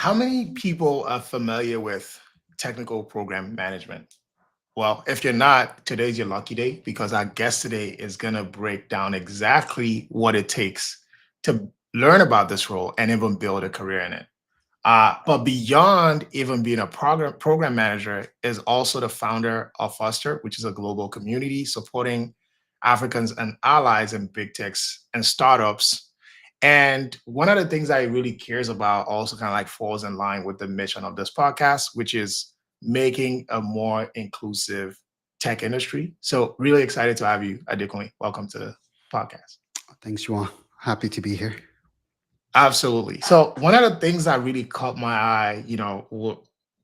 How many people are familiar with technical program management? Well, if you're not, today's your lucky day because our guest today is going to break down exactly what it takes to learn about this role and even build a career in it. But beyond even being a program manager, is also the founder of Fostr, which is a global community supporting Africans and allies in big techs and startups. And one of the things I really cares about also kind of like falls in line with the mission of this podcast, which is making a more inclusive tech industry. So really excited to have you, Adekunle. Welcome to the podcast. Thanks, Juan. Happy to be here. Absolutely. So one of the things that really caught my eye,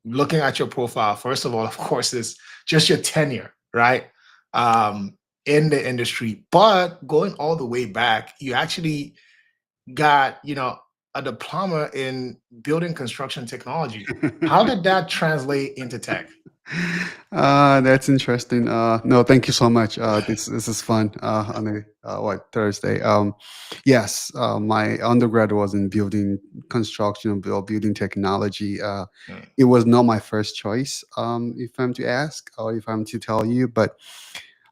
looking at your profile, first of all, of course, is just your tenure, right? Um, in the industry. But going all the way back, you actually got, a diploma in building construction technology. How did that translate into tech? That's interesting. No, thank you so much. This is fun on a Thursday. Yes, my undergrad was in building construction or building technology. Mm, It was not my first choice, if I'm to ask or if I'm to tell you, but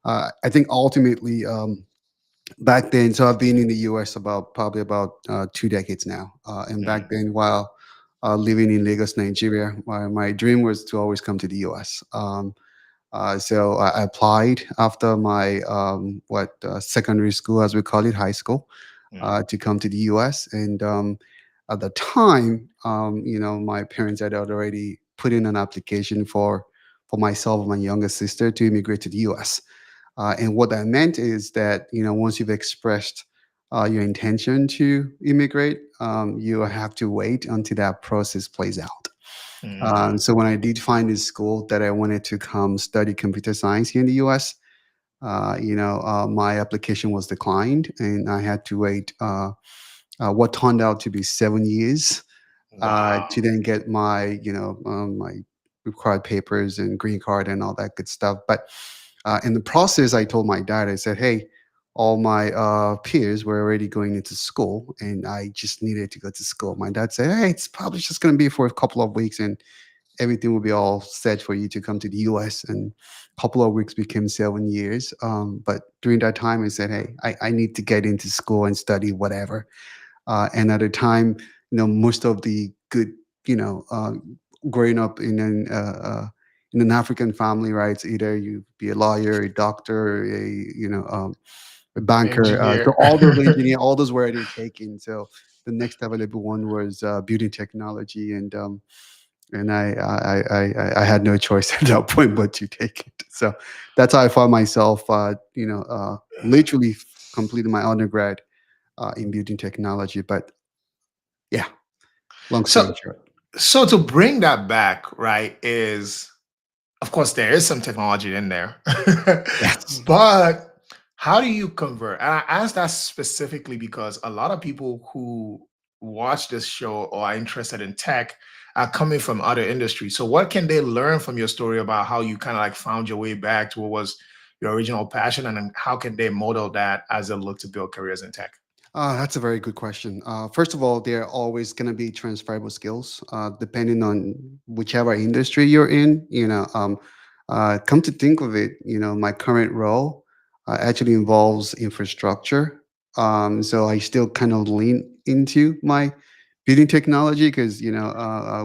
I think ultimately back then. So I've been in the U.S. about probably about 2 decades now, and back mm, then while living in Lagos, Nigeria, my dream was to always come to the U.S. So I applied after my secondary school, as we call it, high school, mm, to come to the U.S. And at the time, my parents had already put in an application for myself and my younger sister to immigrate to the U.S. And what that meant is that once you've expressed your intention to immigrate, you have to wait until that process plays out. mm, So when I did find a school that I wanted to come study computer science here in the U.S., my application was declined, and I had to wait what turned out to be 7 years to wow. then get my required papers and green card and all that good stuff. But in the process, I told my dad, I said, "Hey, all my peers were already going into school, and I just needed to go to school." My dad said, "Hey, it's probably just going to be for a couple of weeks, and everything will be all set for you to come to the U.S." And a couple of weeks became 7 years. But during that time, I said, "Hey, I need to get into school and study whatever." And at the time, most of the good, you know, uh, growing up in an African family, right? It's either you be a lawyer, a doctor, a banker. So Engineer. all those engineer, all those were already taken. So the next available one was building technology, and I had no choice at that point but to take it. So that's how I found myself, literally completing my undergrad in building technology. But yeah, long story so short. so to bring that back, right, is of course there is some technology in there. Yes. But how do you convert? And I ask that specifically because a lot of people who watch this show or are interested in tech are coming from other industries. So what can they learn from your story about how you kind of like found your way back to what was your original passion, and then how can they model that as they look to build careers in tech? That's a very good question. First of all, there are always going to be transferable skills, depending on whichever industry you're in. Come to think of it, my current role actually involves infrastructure. So I still kind of lean into my building technology because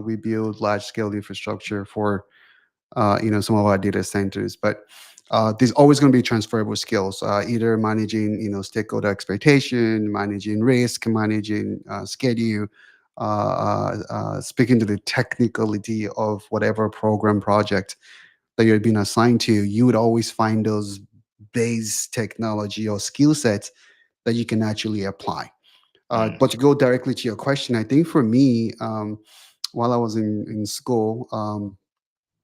we build large scale infrastructure for some of our data centers. But there's always going to be transferable skills, either managing stakeholder expectation, managing risk, managing schedule, speaking to the technicality of whatever program project that you're being assigned to. You would always find those base technology or skill sets that you can actually apply. Mm, But to go directly to your question, I think for me, while I was in school,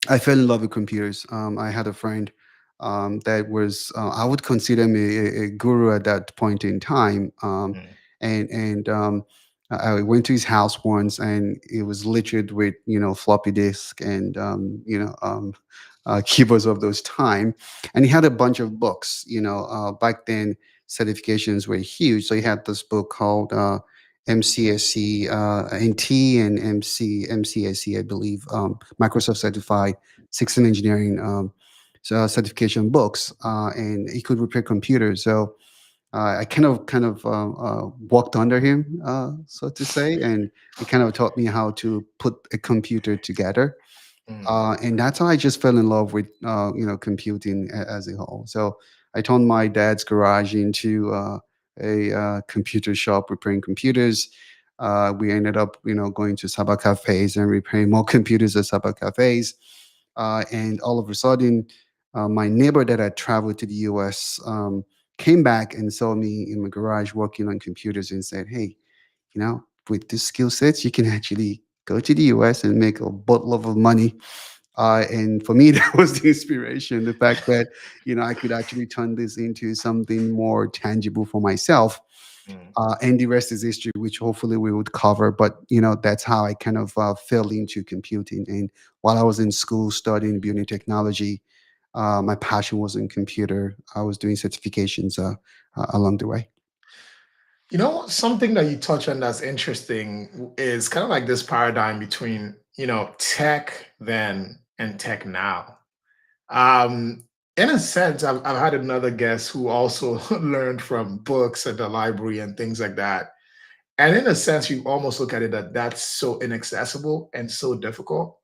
I fell in love with computers. I had a friend that was, I would consider him a guru at that point in time. mm, And I went to his house once, and it was littered with floppy disk and keyboards of those time. And he had a bunch of books. Back then certifications were huge, so he had this book called MCSC, NT, and MCSC, I believe, Microsoft certified system engineering certification books, and he could repair computers. So I kind of walked under him, so to say, and he kind of taught me how to put a computer together. Mm, And that's how I just fell in love with computing as a whole. So I turned my dad's garage into a computer shop repairing computers. We ended up going to cyber cafes and repairing more computers at cyber cafes. And all of a sudden, my neighbor that had traveled to the US came back and saw me in my garage working on computers and said, "Hey, with this skill sets, you can actually go to the US and make a boatload of money." And for me, that was the inspiration, the fact that, I could actually turn this into something more tangible for myself. mm. And the rest is history, which hopefully we would cover. But, that's how I kind of fell into computing. And while I was in school studying building technology, my passion was in computer. I was doing certifications along the way. Something that you touch on that's interesting is kind of like this paradigm between, tech then and tech now. Um, in a sense, I've had another guest who also learned from books at the library and things like that. And in a sense, you almost look at it that that's so inaccessible and so difficult.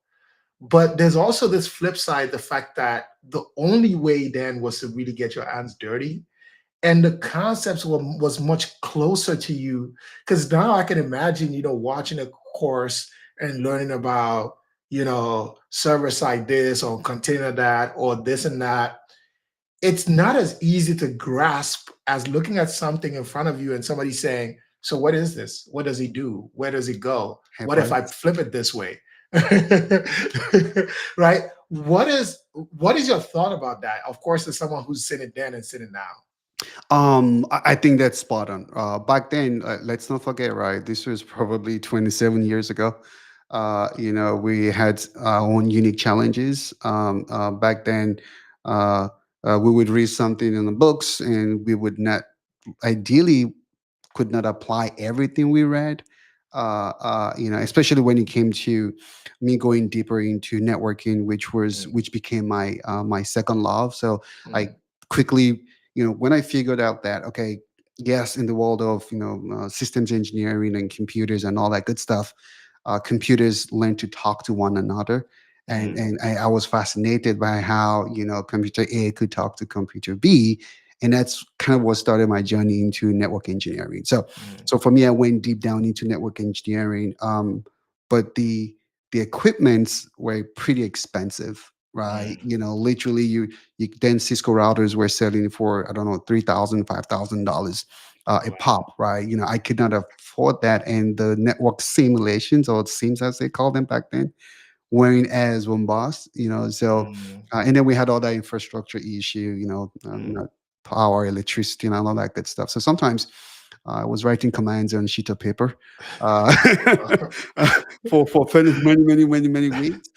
But there's also this flip side, the fact that the only way then was to really get your hands dirty, and the concepts was much closer to you, because now I can imagine watching a course and learning about server side this or container that or this and that. It's not as easy to grasp as looking at something in front of you and somebody saying, so what is this? What does he do? Where does he go? Hey, What if I Bryce. flip it this way? Right? What is your thought about that? Of course, as someone who's sitting then and sitting now. I think that's spot on. Back then, let's not forget, right? This was probably 27 years ago. We had our own unique challenges. Back then, uh, we would read something in the books, and we would not ideally could not apply everything we read. Especially when it came to me going deeper into networking, Mm, which became my second love. So I mm, quickly, when I figured out that, okay, yes, in the world of systems engineering and computers and all that good stuff, computers learn to talk to one another. And, mm, and I was fascinated by how computer A could talk to computer B, and that's kind of what started my journey into network engineering. So, mm, so for me, I went deep down into network engineering, but the equipments were pretty expensive, right? mm. Literally, you then Cisco routers were selling for, I don't know, $3,000, $5,000 a Wow. pop, right? I could not afford that, and the network simulations, or it seems as they called them back then, weren't as robust, so Mm, and then we had all that infrastructure issue, mm. power, electricity, and all that good stuff. So sometimes I was writing commands on a sheet of paper uh, for many, many, many, many weeks.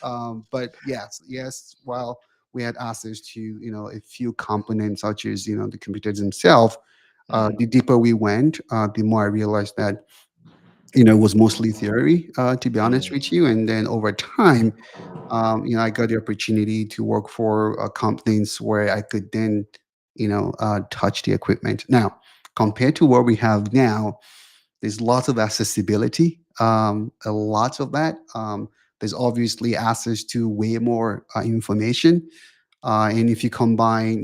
But yes, while we had access to a few components such as the computers themselves, Mm, the deeper we went, the more I realized that it was mostly theory, to be honest with mm, you. And then over time, I got the opportunity to work for companies where I could then, touch the equipment. Now, compared to what we have now, there's lots of accessibility, a lot of that. There's obviously access to way more information, and if you combine,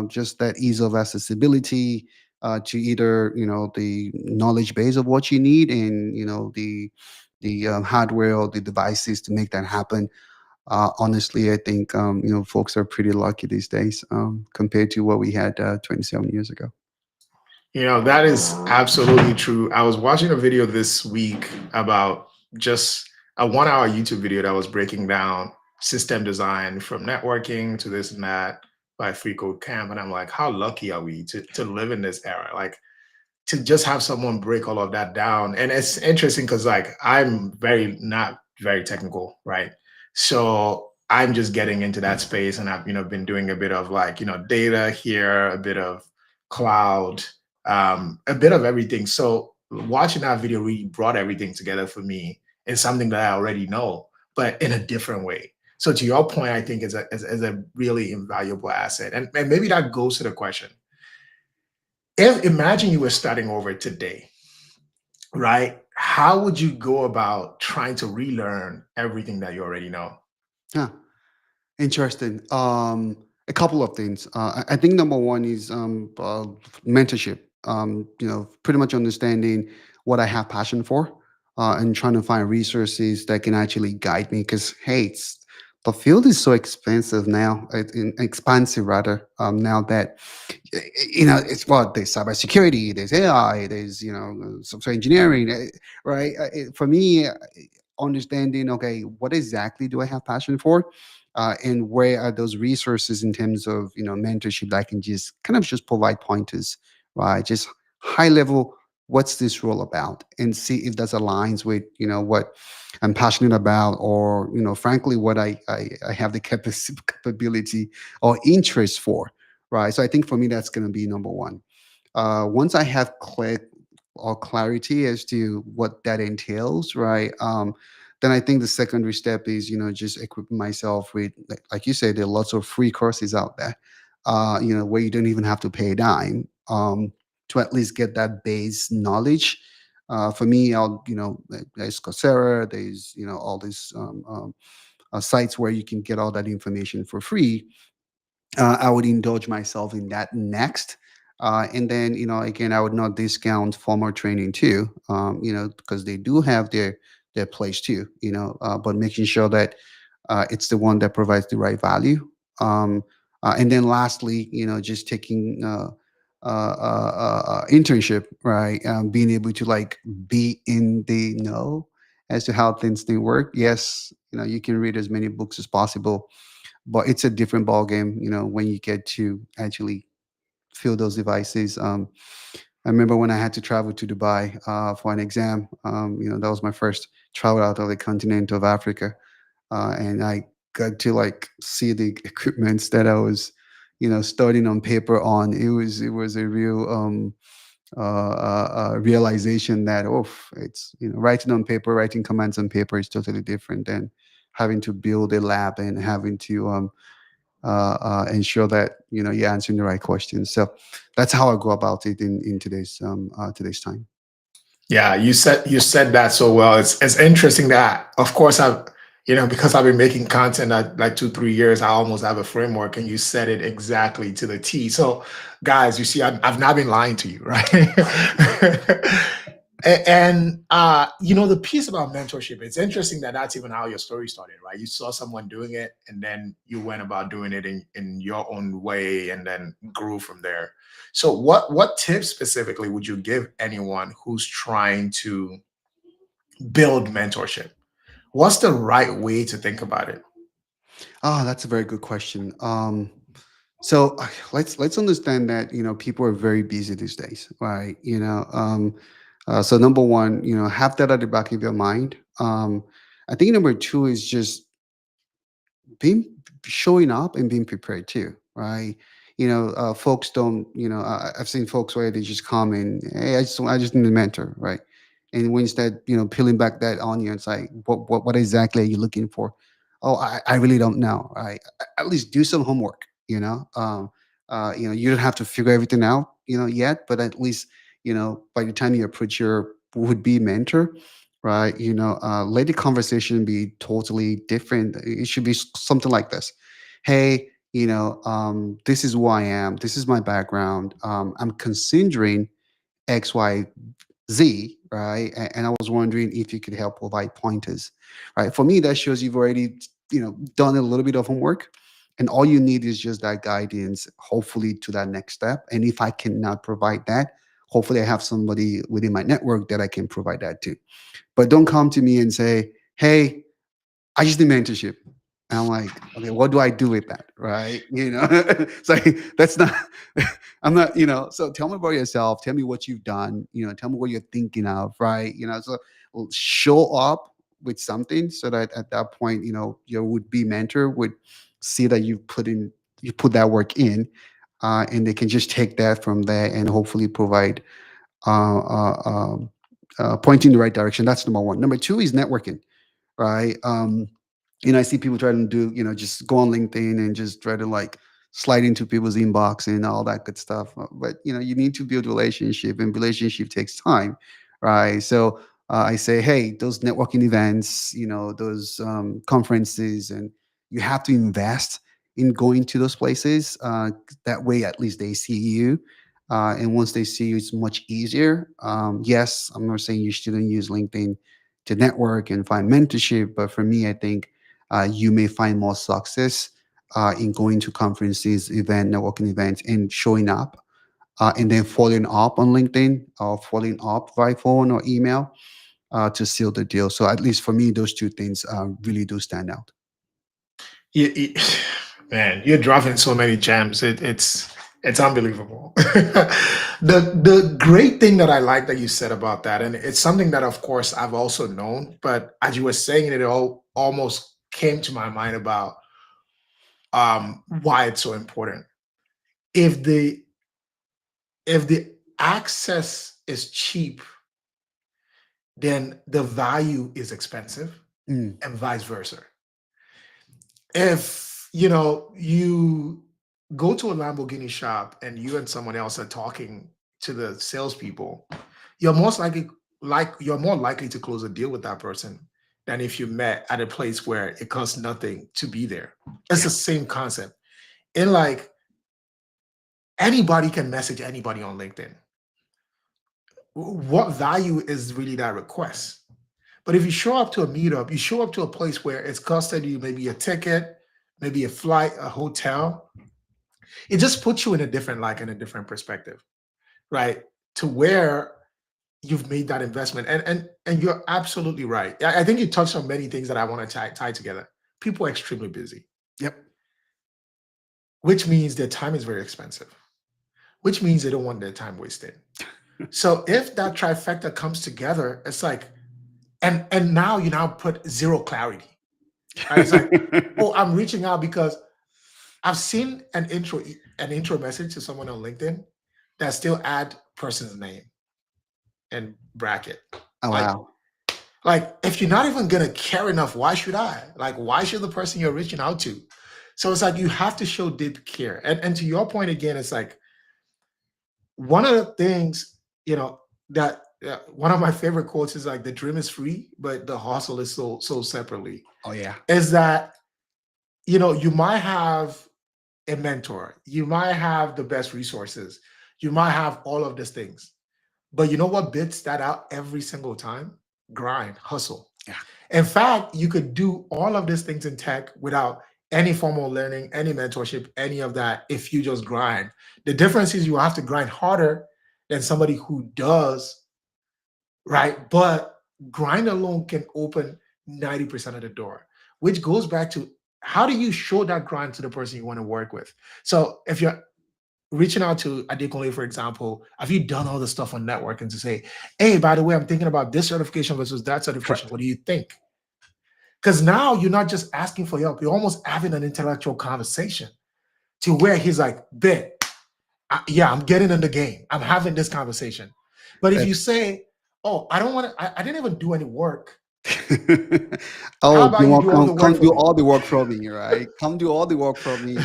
just that ease of accessibility to either, the knowledge base of what you need, and the hardware or the devices to make that happen. Honestly, I think folks are pretty lucky these days, compared to what we had 27 years ago. That is absolutely true. I was watching a video this week about just a 1 hour YouTube video that was breaking down system design from networking to this and that by Free Code Camp. And I'm like, how lucky are we to live in this era? Like, to just have someone break all of that down. And it's interesting because like I'm very not very technical, right? So I'm just getting into that space, and I've been doing a bit of like data here, a bit of cloud, a bit of everything. So watching that video really brought everything together for me in something that I already know, but in a different way. So to your point, I think is a really invaluable asset. And maybe that goes to the question. If imagine you were starting over today, right? How would you go about trying to relearn everything that you already know? Yeah. Interesting. A couple of things. I think number one is mentorship. Pretty much understanding what I have passion for, and trying to find resources that can actually guide me. Because hey, the field is so expensive now, expansive rather. Now that it's what there's cybersecurity, there's AI, there's software engineering, right? For me, understanding, okay, what exactly do I have passion for, and where are those resources in terms of mentorship that I can just kind of just provide pointers, right? Just high level, what's this role about, and see if that aligns with what I'm passionate about, or frankly what I have the capability or interest for, right? So I think for me that's going to be number one. Once I have clarity as to what that entails, right? Then I think the secondary step is, just equipping myself with, like you said, there are lots of free courses out there, where you don't even have to pay a dime, to at least get that base knowledge. For me, there's Coursera, there's, all these sites where you can get all that information for free. I would indulge myself in that next. And then, again, I would not discount formal training too, because they do have their place too, but making sure that it's the one that provides the right value. And then lastly, just taking internship, right? Being able to like be in the know as to how things work. Yes, you can read as many books as possible, but it's a different ball game, when you get to actually feel those devices. I remember when I had to travel to Dubai for an exam. That was my first travel out of the continent of Africa, and I got to like see the equipments that I was, studying on paper on. It was a real realization that, oh, it's writing on paper, writing commands on paper is totally different than having to build a lab and having to ensure that you're answering the right questions. So that's how I go about it in today's time. Yeah, you said that so well. It's interesting that, of course, I've because I've been making content like 2 3 years. I almost have a framework, and you said it exactly to the T. So, guys, you see, I've not been lying to you, right? And the piece about mentorship, it's interesting that that's even how your story started, right? You saw someone doing it, and then you went about doing it in your own way, and then grew from there. So what tips specifically would you give anyone who's trying to build mentorship? What's the right way to think about it? That's a very good question. So let's understand that people are very busy these days, right? So number one, have that at the back of your mind. I think number two is just being showing up and being prepared too, right? Folks don't, I've seen folks where they just come in, hey, I just need a mentor, right? And when instead, peeling back that onion, it's like, what exactly are you looking for? Oh, I really don't know. Right? At least do some homework. You don't have to figure everything out, yet, but at least, by the time you approach your would-be mentor, right? Let the conversation be totally different. It should be something like this. Hey, this is who I am. This is my background. I'm considering XYZ, right? And I was wondering if you could help provide pointers, right? For me, that shows you've already, done a little bit of homework, and all you need is just that guidance, hopefully to that next step. And if I cannot provide that, hopefully I have somebody within my network that I can provide that to. But don't come to me and say, "Hey, I just need mentorship." And I'm like, okay, what do I do with that? Right. It's like, that's not, I'm not, so tell me about yourself. Tell me what you've done. Tell me what you're thinking of. Right. So show up with something so that at that point, your would be mentor would see that you put that work in, and they can just take that from there and hopefully provide uh, uh, um, pointing in the right direction. That's number one. Number two is networking, right? I see people trying to do, just go on LinkedIn and just try to like slide into people's inbox and all that good stuff. But you need to build relationship, and relationship takes time, right? So I say, hey, those networking events, those conferences, and you have to invest in going to those places. That way, at least they see you. And once they see you, it's much easier. Yes, I'm not saying you shouldn't use LinkedIn to network and find mentorship, but for me, I think you may find more success in going to conferences, networking events, and showing up, and then following up on LinkedIn or following up by phone or email to seal the deal. So at least for me, those two things really do stand out. You, man, you're dropping so many gems. It's unbelievable. The great thing that I like that you said about that, and it's something that of course I've also known, but as you were saying it, it all almost came to my mind about why it's so important. If the if the access is cheap, then the value is expensive, Mm, and vice versa. If you go to a Lamborghini shop and you and someone else are talking to the salespeople, you're most likely you're more likely to close a deal with that person than if you met at a place where it costs nothing to be there. It's yeah. the same concept. And like anybody can message anybody on LinkedIn. What value is really that request? But if you show up to a meetup, you show up to a place where it's costed you maybe a ticket, maybe a flight, a hotel, it just puts you in a different in a different perspective, right? To where you've made that investment. And you're absolutely right. I think you touched on many things that I want to tie together. People are extremely busy, Yep. which means their time is very expensive, which means they don't want their time wasted. So if that trifecta comes together, it's like, and now you now put zero clarity, right? It's like, oh, I'm reaching out because I've seen an intro message to someone on LinkedIn that still add person's name and bracket. Oh, Like, wow. if you're not even gonna care enough, why should I? Like, why should the person you're reaching out to? So it's like you have to show deep care. And to your point again, it's like one of the things, that one of my favorite quotes is like the dream is free, but the hustle is so separately. Oh, yeah. Is that you might have a mentor, you might have the best resources, you might have all of these things. But you know what bits that out every single time? Grind, hustle. Yeah. In fact, you could do all of these things in tech without any formal learning, any mentorship, any of that if you just grind. The difference is you have to grind harder than somebody who does, right? But grind alone can open 90% of the door, which goes back to how do you show that grind to the person you want to work with? So if you're reaching out to Adekunle, for example, have you done all the stuff on networking to say, hey, by the way, I'm thinking about this certification versus that certification. Correct. What do you think? Because now you're not just asking for help, you're almost having an intellectual conversation to where he's like, bet, yeah, I'm getting in the game. I'm having this conversation. But if you say, oh, I don't want to, I didn't even do any work. How Oh, about you you want do all the work come for do me? all the work for me, right? Come do all the work for me,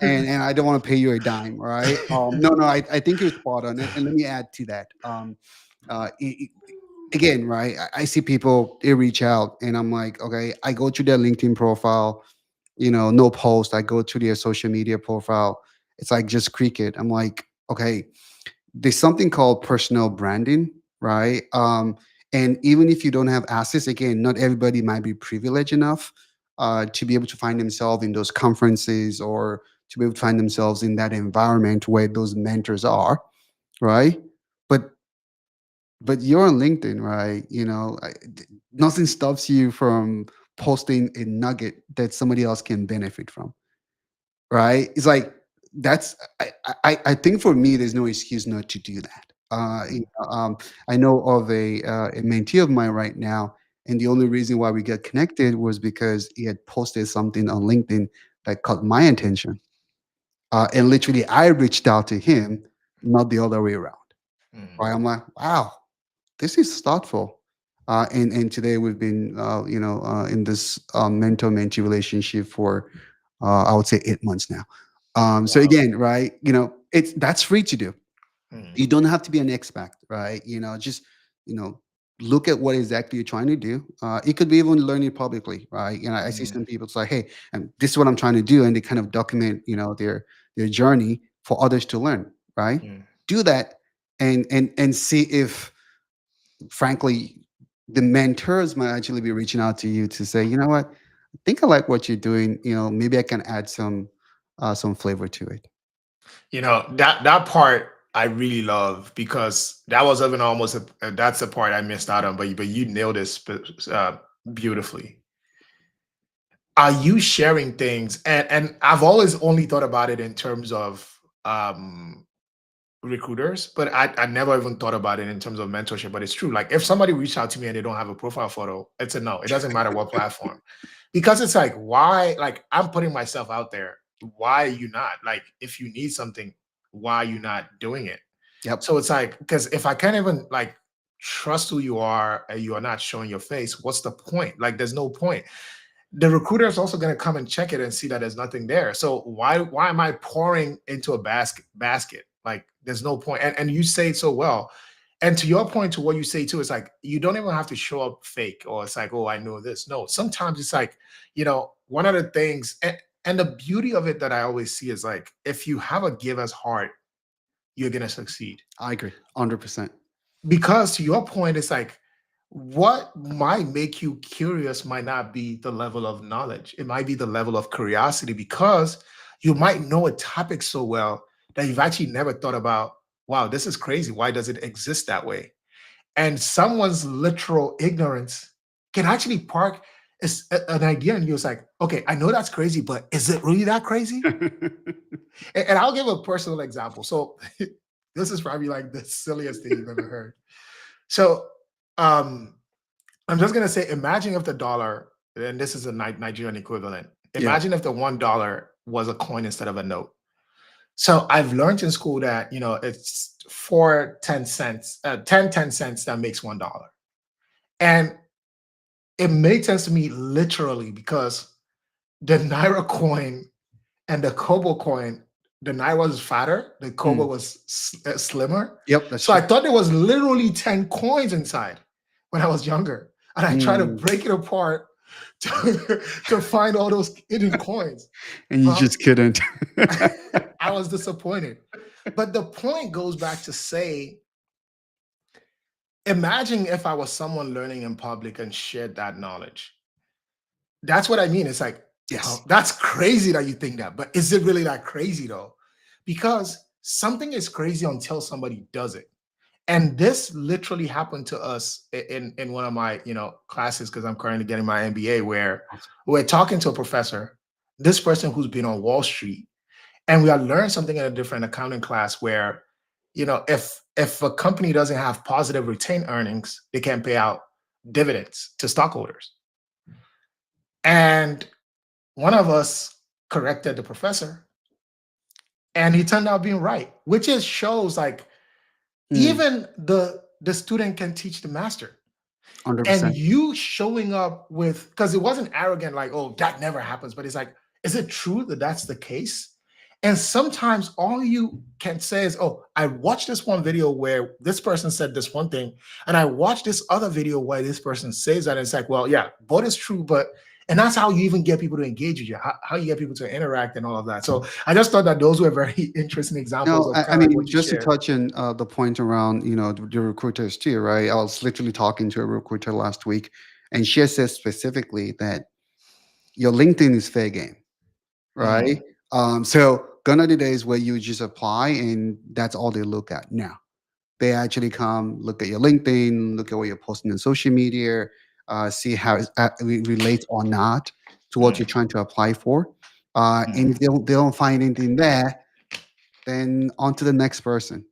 and I don't want to pay you a dime, right? No, no, I think you're spot on, and let me add to that. Again, right? I see people they reach out, and I'm like, okay, I go to their LinkedIn profile, no post. I go to their social media profile. It's like just cricket. I'm like, okay, there's something called personal branding, right? And even if you don't have access, again, not everybody might be privileged enough to be able to find themselves in those conferences or to be able to find themselves in that environment where those mentors are, right? But you're on LinkedIn, right? Nothing stops you from posting a nugget that somebody else can benefit from, right? It's like that's I think for me, there's no excuse not to do that. I know of a mentee of mine right now, and the only reason why we got connected was because he had posted something on LinkedIn that caught my attention, and literally I reached out to him, not the other way around. Mm. Right? I'm like, wow. this is thoughtful. And today we've been, in this mentor mentee relationship for, I would say, 8 months now. So Wow. again, right, it's that's free to do. Mm, You don't have to be an expert, right? Just you know look at what exactly you're trying to do. It could be even learning publicly, right? I see mm, some people, it's like, hey, and this is what I'm trying to do, and they kind of document, their journey for others to learn, right? mm. Do that, and see if, frankly, the mentors might actually be reaching out to you to say, you know what, I think I like what you're doing. Maybe I can add some flavor to it. That part I really love because that was even almost that's the part I missed out on, but you nailed it beautifully. Are you sharing things? And I've always only thought about it in terms of um recruiters, but I never even thought about it in terms of mentorship. But it's true. Like if somebody reached out to me and they don't have a profile photo, it's a no. It doesn't matter what platform. Because it's like, why? Like I'm putting myself out there. Why are you not? Like if you need something, why are you not doing it? Yep. So it's like, because if I can't even like trust who you are and you are not showing your face, what's the point? Like there's no point. The recruiter is also going to come and check it and see that there's nothing there. So why am I pouring into a basket? Like there's no point. And you say it so well. And to your point, to what you say too, it's like you don't even have to show up fake or it's like, oh, I know this. No, sometimes it's like, one of the things and the beauty of it that I always see is like if you have a giver's heart, you're gonna succeed. I agree, 100%. Because to your point, it's like what might make you curious might not be the level of knowledge. It might be the level of curiosity because you might know a topic so well that you've actually never thought about, wow, this is crazy. Why does it exist that way? And someone's literal ignorance can actually park an idea in you. It's like, okay, I know that's crazy, but is it really that crazy? And I'll give a personal example. So this is probably like the silliest thing you've ever heard. So um, I'm just gonna say, imagine if the dollar, and this is a Nigerian equivalent. Yeah. Imagine if the $1 was a coin instead of a note. So I've learned in school that it's 4 10 cents, 10 10 cents that makes $1. And it made sense to me literally because the Naira coin and the Kobo coin, the Naira was fatter, the Kobo Mm. was slimmer. Yep, that's So I true. thought there was literally 10 coins inside when I was younger. And I tried to Mm. break it apart to find all those hidden coins. And you Well, just couldn't. I was disappointed. But the point goes back to say, imagine if I was someone learning in public and shared that knowledge. That's what I mean. It's like, Yes. that's crazy that you think that, but is it really that crazy though? Because something is crazy until somebody does it. And this literally happened to us in one of my classes because I'm currently getting my MBA where Awesome. we're talking to a professor, this person who's been on Wall Street, and we had learned something in a different accounting class where if a company doesn't have positive retained earnings, they can't pay out dividends to stockholders. And one of us corrected the professor, and he turned out being right, which is shows like Mm. even the student can teach the master. And 100%. you showing up with, because it wasn't arrogant, like, oh, that never happens, but it's like, is it true that that's the case? And sometimes all you can say is, oh, I watched this one video where this person said this one thing, and I watched this other video where this person says that. And it's like, well, yeah, both is true, but and that's how you even get people to engage with you, how you get people to interact and all of that. So I just thought that those were very interesting examples No, of I kind of like mean, what you just to shared. touch on the point around, the recruiters too, right? I was literally talking to a recruiter last week, and she says specifically that your LinkedIn is fair game, right? Mhm, So gone are the days where you just apply and that's all they look at. Now they actually come look at your LinkedIn, look at what you're posting on social media, see how it relates or not to what you're mhm, trying to apply for. And mhm, if they don't find anything there, then on to the next person,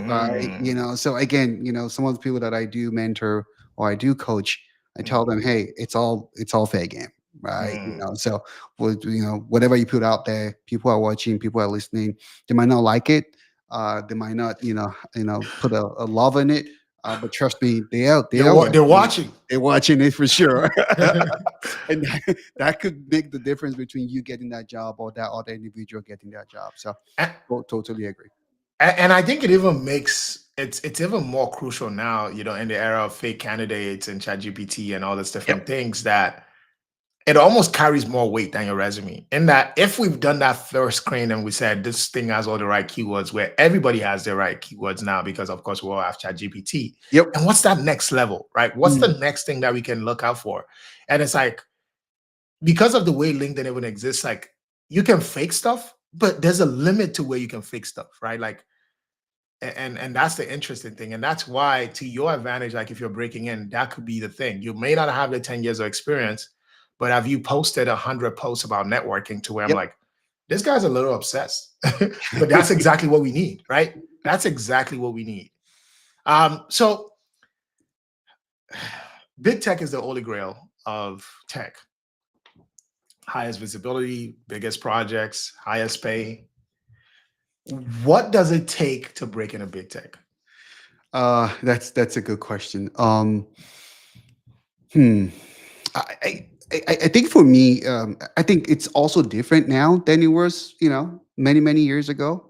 right? mhm, So again, some of the people that I do mentor or I do coach, I tell them, hey, it's all fair game, right? mhm, So whatever you put out there, people are watching, people are listening. They might not like it, they might not, put a love in it. But trust me, they They're are they're watching it. watching. They're watching it for sure. And that could make the difference between you getting that job or that other individual getting that job. So, totally agree. And I think it even makes it's even more crucial now, in the era of fake candidates and ChatGPT and all these different Yep. things, that it almost carries more weight than your resume. In that, if we've done that first screen and we said this thing has all the right keywords, where everybody has the right keywords now, because of course we all have ChatGPT. Yep. And what's that next level, right? What's the Mm, next thing that we can look out for? And it's like, because of the way LinkedIn even exists, like, you can fake stuff, but there's a limit to where you can fake stuff, right? Like, and that's the interesting thing. And that's why, to your advantage, like if you're breaking in, that could be the thing. You may not have the 10 years of experience, but have you posted 100 posts about networking to where I'm yep. like, this guy's a little obsessed. But that's exactly what we need, right? That's exactly what we need. So big tech is the holy grail of tech. Highest visibility, biggest projects, highest pay. What does it take to break into big tech? That's a good question. Hmm. I think for me, I think it's also different now than it was, many years ago.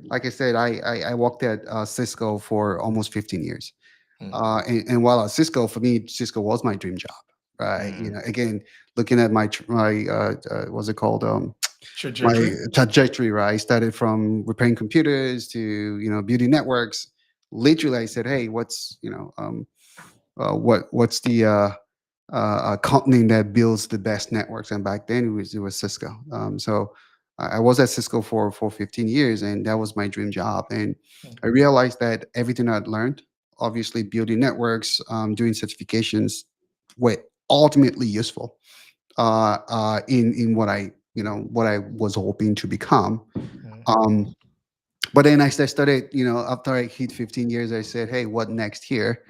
Like I said, I worked at Cisco for almost 15 years. Mm, And while at Cisco, for me, Cisco was my dream job, right? mm. Again, looking at my what's it called? My Trajectory? trajectory, right? I started from repairing computers to, building networks. Literally, I said, hey, what's the company that builds the best networks? And back then it was Cisco. So I was at Cisco for 15 years, and that was my dream job. And Mm, I realized that everything I'd learned, obviously building networks, doing certifications, were ultimately useful in what I was hoping to become. mm, Um, but then I started, after I hit 15 years, I said, hey, what next here?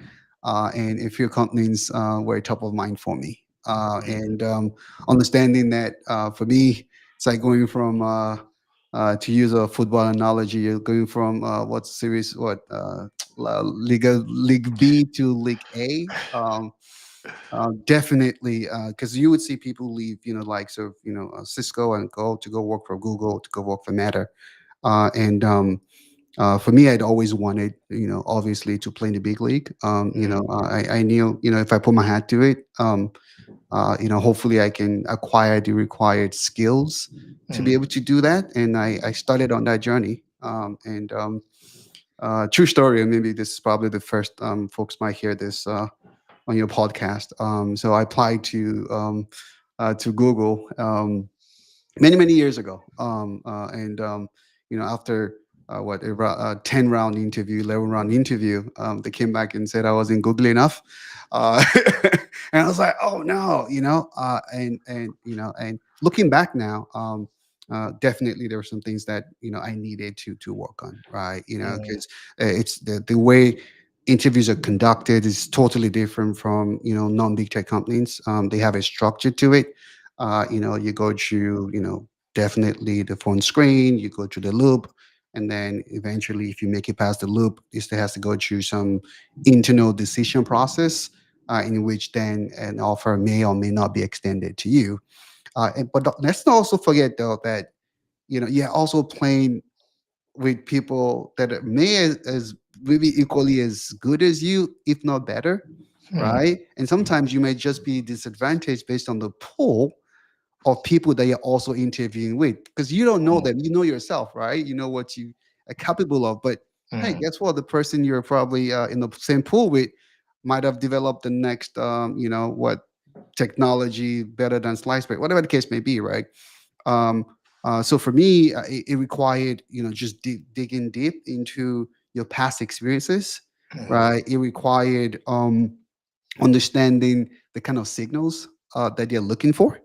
And a few companies were top of mind for me. mm, And understanding that for me, it's like going from, to use a football analogy, you're going from League B to League A. Definitely, because you would see people leave, likes of, Cisco, and go work for Google, to go work for Meta. And For me, I'd always wanted, obviously, to play in the big league. mm, I knew, if I put my hat to it, hopefully I can acquire the required skills to be mm, able to do that. And I started on that journey. True story, and maybe this is probably the first folks might hear this on your podcast. So I applied to Google. Many years ago, and after 10 round interview, 11 round interview, they came back and said I wasn't googly enough. And I was like, oh no, and looking back now, definitely there were some things that I needed to work on, right? mm, Because it's the way interviews are conducted is totally different from non-big tech companies. They have a structure to it. You go through, definitely the phone screen, you go through the loop, and then eventually, if you make it past the loop, it still has to go through some internal decision process, in which then an offer may or may not be extended to you. But let's not also forget, though, that you're also playing with people that may as maybe equally as good as you, if not better, mm, right? And sometimes you may just be disadvantaged based on the pool of people that you're also interviewing with, because you don't know mm, them. You know yourself, right? You know what you are capable of. But hey, mm, guess what? The person you're probably in the same pool with might have developed the next, technology better than sliced bread, whatever the case may be, right? Um, so for me, it required, just digging deep into your past experiences, mm, right? It required understanding the kind of signals that they're looking for.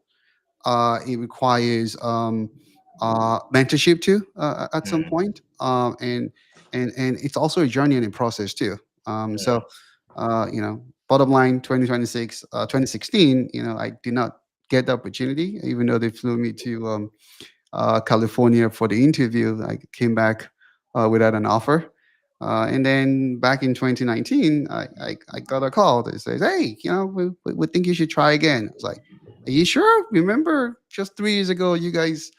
It requires mentorship too, at some mm, point, and it's also a journey and a process too. So, bottom line, 2026, 2016, I did not get the opportunity, even though they flew me to California for the interview. I came back without an offer. And then back in 2019, I got a call that says, "Hey, we think you should try again." I was like, "Are you sure? Remember, just 3 years ago, you guys,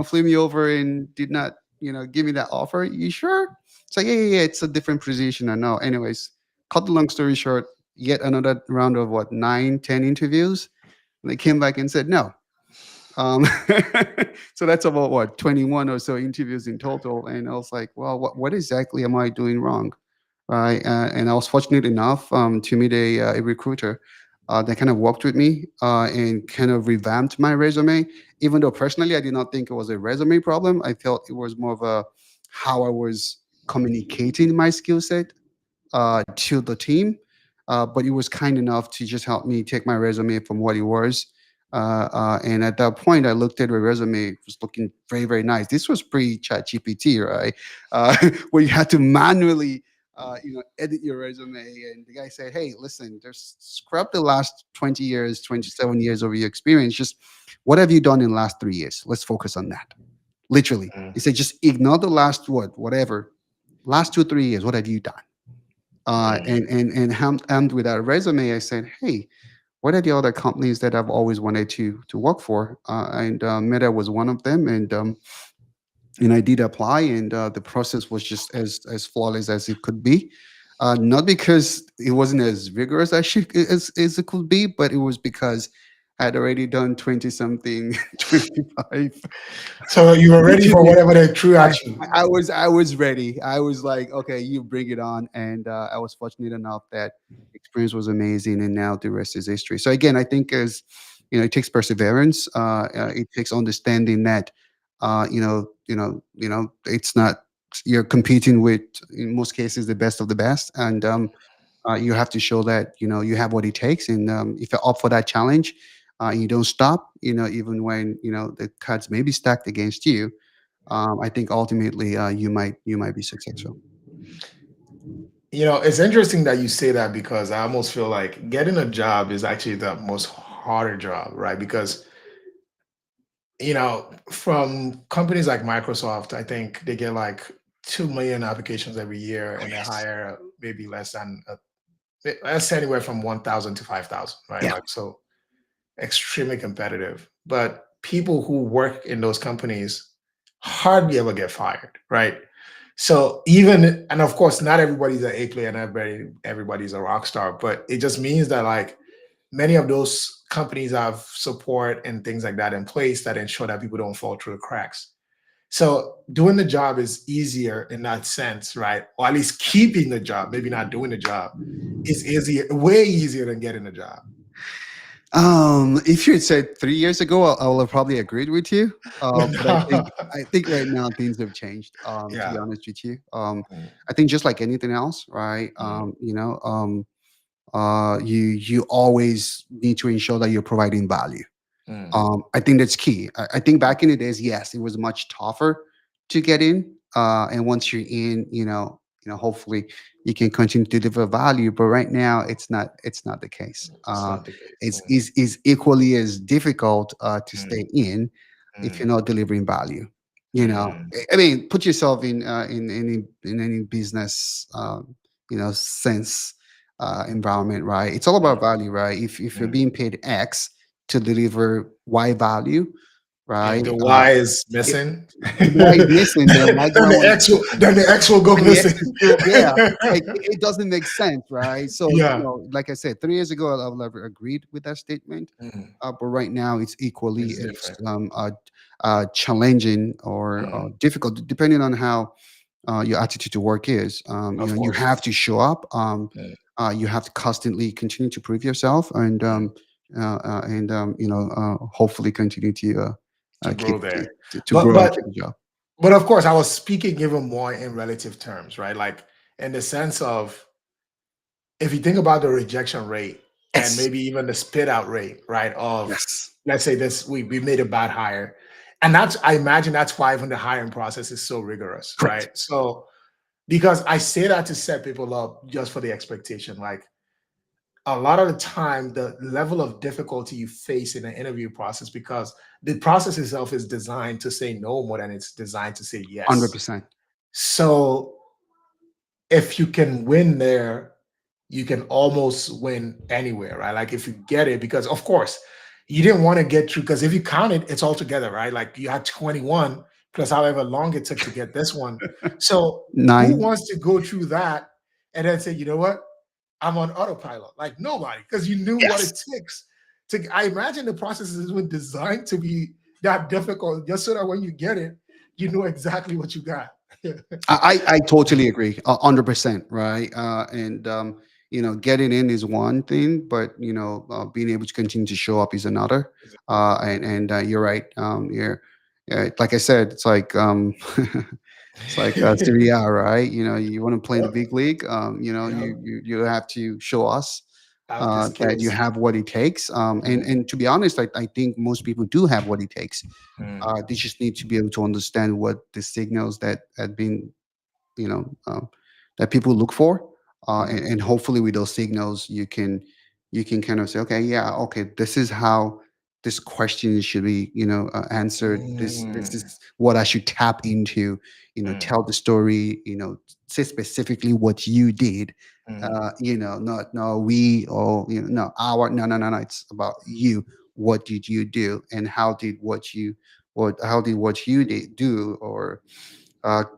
flew me over and did not, give me that offer. You sure?" It's like, "Yeah. It's a different position. I know." Anyways, cut the long story short, yet another round of what 9, 10 interviews. And they came back and said no. Um, so that's about what 21 or so interviews in total. And I was like, well, what exactly am I doing wrong? Right. And I was fortunate enough to meet a recruiter that kind of worked with me and kind of revamped my resume. Even though personally, I did not think it was a resume problem, I felt it was more of a how I was communicating my skill set to the team. But he was kind enough to just help me take my resume from what it was. And at that point, I looked at my resume; it was looking very, very nice. This was pre-Chat GPT, right? Where you had to manually, edit your resume. And the guy said, "Hey, listen, just scrap the last 20 years, 27 years of your experience. Just what have you done in the last 3 years? Let's focus on that." Literally, Mm, he said, "Just ignore the last whatever, last 2, 3 years. What have you done?" mm. And armed with that resume, I said, "Hey, what are the other companies that I've always wanted to work for?" And Meta was one of them, and I did apply, and the process was just as flawless as it could be. Not because it wasn't as rigorous as it could be, but it was because I had already done 20 something, 25 So you were ready for interviews. whatever they threw I, at you. I was ready. I was like, okay, you bring it on. And I was fortunate enough that experience was amazing, and now the rest is history. So again, I think as it takes perseverance. It takes understanding that, it's not you're competing with in most cases the best of the best, and you have to show that you have what it takes. And if you're up for that challenge, you don't stop. Even when the cards may be stacked against you. I think ultimately you might be successful. It's interesting that you say that because I almost feel like getting a job is actually the most harder job, right? Because, from companies like Microsoft, I think they get like 2 million applications every year Oh and they yes. hire maybe less than, let's say anywhere from 1,000 to 5,000, right? Yeah. Like, so extremely competitive. But people who work in those companies hardly ever get fired, right? So even, and of course, not everybody's an A player and everybody's a rock star, but it just means that like many of those companies have support and things like that in place that ensure that people don't fall through the cracks. So doing the job is easier in that sense, right? Or at least keeping the job, maybe not doing the job, is easier, way easier than getting a job. If you had said 3 years ago, I would have probably agreed with you. But I think right now things have changed. To be Yeah. honest with you, Mm, I think just like anything else, right? mm, You always need to ensure that you're providing value. mm. I think that's key. I think back in the days, yes, it was much tougher to get in. And once you're in, hopefully you can continue to deliver value. But right now, it's not the case. It's not the case. Is equally as difficult to Mm, stay in if mm, you're not delivering value. mm, I mean, put yourself in any business, sense environment, right? It's all mm, about value, right? If you're mm. being paid X to deliver Y value, If right? the Y is If missing, if Y is missing, then why do I want to pay? Then the X will go And the X missing. is still, yeah, like it doesn't make sense, right? So, Yeah. like I said, 3 years ago, I would have agreed with that statement. Mm, But right now, it's equally it's as different. challenging or Mm, difficult, depending on how your attitude to work is. of You course. have to show up. Mm, You have to constantly continue to prove yourself, and mm. hopefully continue to To keep grow there. to But grow and but keep a job. but of course, I was speaking even more in relative terms, right? Like in the sense of if you think about the rejection rate and Yes. maybe even the spit out rate, right? Of Yes. let's say this we made a bad hire. And that's I imagine that's why even the hiring process is so rigorous, Correct. right? So because I say that to set people up just for the expectation. Like a lot of the time, the level of difficulty you face in the interview process, because the process itself is designed to say no more than it's designed to say yes. 100%. So if you can win there, you can almost win anywhere, right? Like if you get it, because of course you didn't want to get through, because if you count it, it's all together, right? Like you had 21 plus however long it took to get this one. So who Nine. wants to go through that and then say, you know what? I'm on autopilot. Like nobody, because you knew what Yes. it takes to. I imagine the process is designed to be that difficult, just so that when you get it, you know exactly what you got. I totally agree, 100%, right? And getting in is one thing, but being able to continue to show up is another. And you're right. Like I said, it's like it's like Serie A, right? You want to play in the Yep, big league. yep. You have to show us Have the that you skills. have what it takes. And to be honest, I think most people do have what it takes. Mm, They just need to be able to understand what the signals that had been you know um, that people look for, mm, and hopefully with those signals you can kind of say, okay, yeah, okay, this is how this question should be answered. This mm, is what I should tap into, mm, tell the story, say specifically what you did, mm, not no we or no our no no no no it's about you. What did you do, and how did what you did do or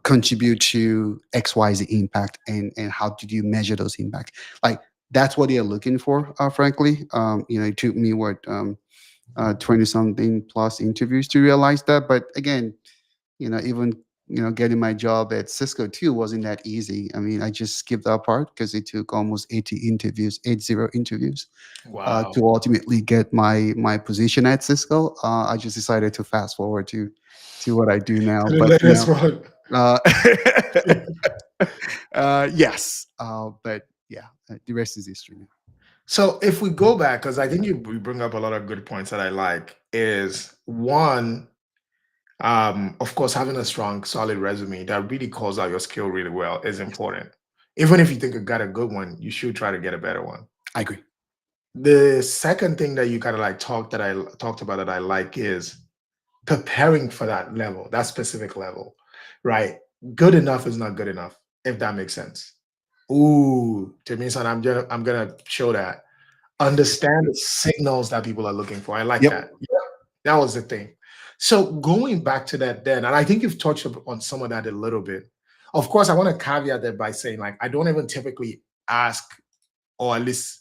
contribute to XYZ impact, and how did you measure those impacts? Like that's what they're looking for, frankly. It took me 20 something plus interviews to realize that. But again, even getting my job at Cisco too wasn't that easy. I mean, I just skipped that part because it took almost 80 interviews wow. to ultimately get my position at Cisco. I just decided to fast forward to what I do now. To the But latest one. uh, yes, but yeah, the rest is history now. So if we go back, because I think you bring up a lot of good points that I like, is one, of course, having a strong, solid resume that really calls out your skill really well is Yes, important. Even if you think you got a good one, you should try to get a better one. I agree. The second thing that you kind of like talked about that I like is preparing for that level, that specific level, right? Good enough is not good enough, if that makes sense. Ooh, to me, son, I'm gonna show that. Understand the signals that people are looking for. I like Yep. that. Yeah, that was the thing. So going back to that then, and I think you've touched on some of that a little bit. Of course, I want to caveat that by saying, like, I don't even typically ask or at least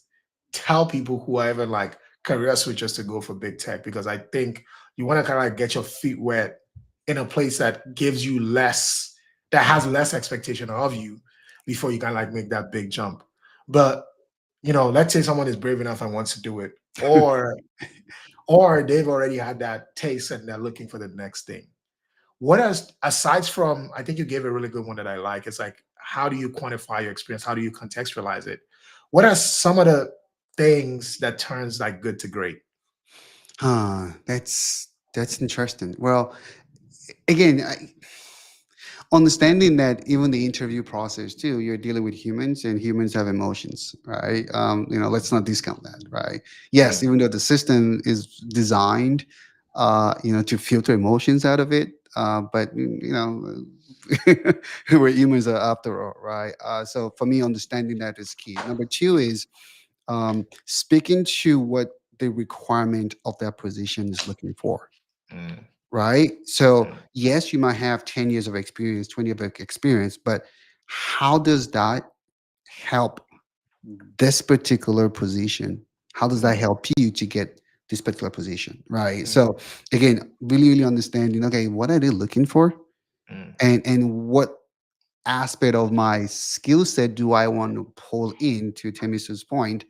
tell people who are even like career switchers to go for big tech, because I think you want to kind of like get your feet wet in a place that gives you less, that has less expectation of you before you can like make that big jump. But let's say someone is brave enough and wants to do it, or they've already had that taste and they're looking for the next thing. What else, aside from, I think you gave a really good one that I like. It's like, how do you quantify your experience? How do you contextualize it? What are some of the things that turns like good to great? That's interesting. Well, again, understanding that even the interview process too, you're dealing with humans, and humans have emotions, right? Let's not discount that, right? Yes, Mm, even though the system is designed to filter emotions out of it, but we're humans after all, right? So for me, understanding that is key. Number two is speaking to what the requirement of that position is looking for, mm, right? So, mm, yes, you might have 10 years of experience, 20 years of experience, but how does that help this particular position? How does that mm, help you to get this particular position, right? mm, So, again, really, really understanding, okay, what are they looking for? mm, And what aspect of my skill set do I want to pull in, to Temisa's point,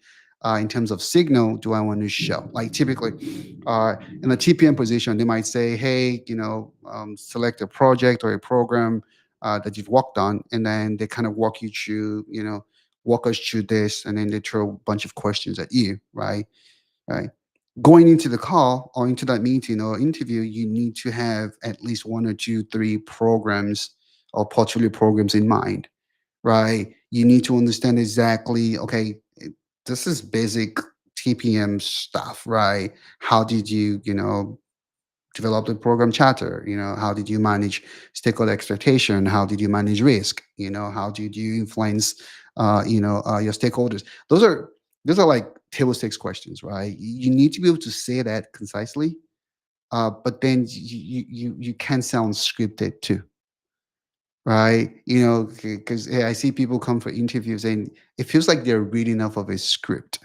in terms of signal, do I want to show? Like typically, in a TPM position, they might say, hey, select a project or a program that you've worked on, and then they kind of walk us through this, and then they throw a bunch of questions at you, right? Right. Going into the call or into that meeting or interview, you need to have at least one or two, three programs or portfolio programs in mind, right? You need to understand exactly, okay, this is basic TPM stuff, right? How did you, develop the program charter? How did you manage stakeholder expectation? How did you manage risk? How did you influence, your stakeholders? Those are like table stakes questions, right? You need to be able to say that concisely, but then you can sound scripted too, right? Because I see people come for interviews and it feels like they're reading off of a script,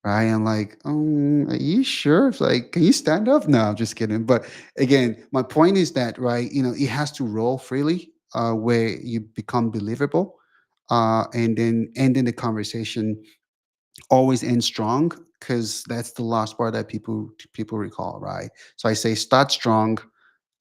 right? I'm like, are you sure? It's like, can you stand up? No, I'm just kidding. But again, my point is that, right, it has to roll freely, where you become believable, and then ending the conversation always ends strong, because that's the last part that people recall, right? So I say start strong,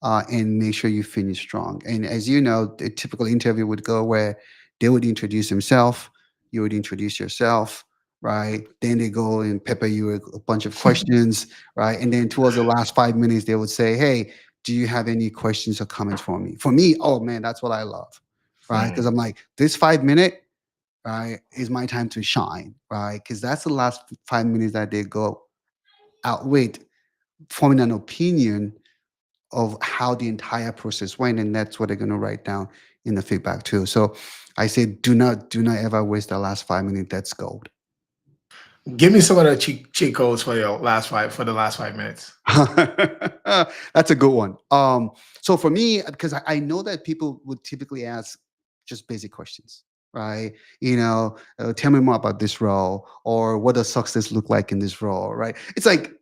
and make sure you finish strong. And as you know, the typical interview would go where they would introduce themselves, you would introduce yourself, right? Then they go and pepper you with a bunch of questions, right? And then towards the last 5 minutes, they would say, "Hey, do you have any questions or comments for me?" For me, oh man, that's what I love, right? Because Hmm. I'm like, this 5 minute, right, is my time to shine, right? Because that's the last 5 minutes that they go out with forming an opinion of how the entire process went, and that's what they're going to write down in the feedback too. So I say, do not ever waste the last 5 minutes. That's gold. Give me some of the cheat codes for your last 5 minutes. That's a good one. So for me, because I know that people would typically ask just basic questions, right? Tell me more about this role, or what does success look like in this role, right? It's like,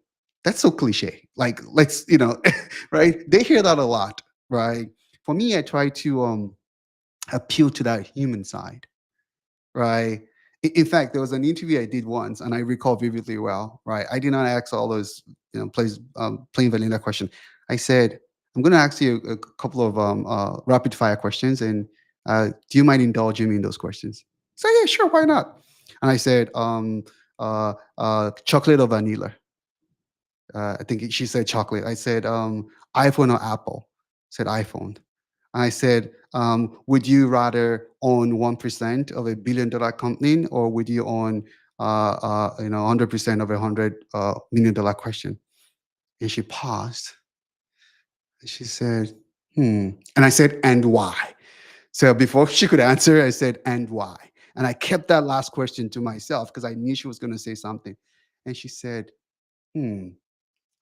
that's so cliche. Like, let's, right? They hear that a lot, right? For me, I try to appeal to that human side, right? In fact, there was an interview I did once, and I recall vividly well, right? I did not ask all those, plain vanilla question. I said, I'm going to ask you a couple of rapid fire questions, and do you mind indulging me in those questions? So yeah, sure, why not? And I said, chocolate or vanilla? I think she said chocolate. I said, iPhone or Apple? Said iPhone. I said, would you rather own 1% of $1 billion company, or would you own 100% of $100 million question? And she paused. And she said, hmm. And I said, and why? So before she could answer, I said, and why? And I kept that last question to myself because I knew she was going to say something. And she said, hmm,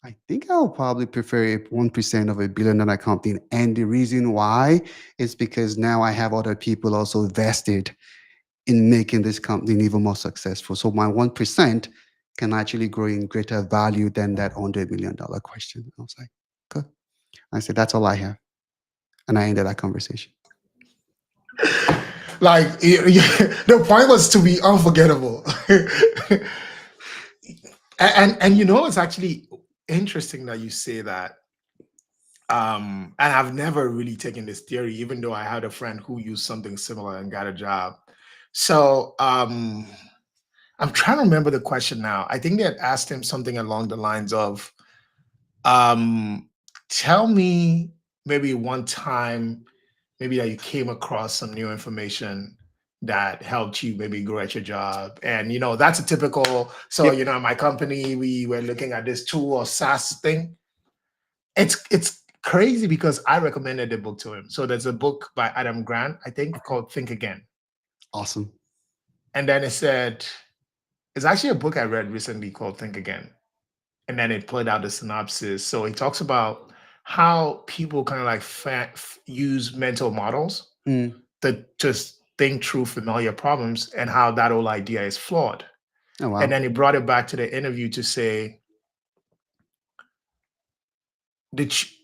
I think I'll probably prefer 1% of $1 billion company. And the reason why is because now I have other people also vested in making this company even more successful. So my 1% can actually grow in greater value than that $100 million question. I was like, good. I said, that's all I have. And I ended that conversation. Like the point was to be unforgettable. And it's actually interesting that you say that. And I've never really taken this theory, even though I had a friend who used something similar and got a job. So I'm trying to remember the question now. I think they had asked him something along the lines of, um, tell me maybe one time maybe that you came across some new information that helped you maybe grow at your job. And that's a typical, so Yep. at my company, we were looking at this tool or SaaS thing. It's crazy because I recommended the book to him. So there's a book by Adam Grant, I think, Okay. called Think Again. Awesome. And then it said, it's actually a book I read recently called Think Again. And then it played out the synopsis. So it talks about how people kind of like use mental models Mm. to just think through familiar problems and how that whole idea is flawed. Oh, And wow. then he brought it back to the interview to say,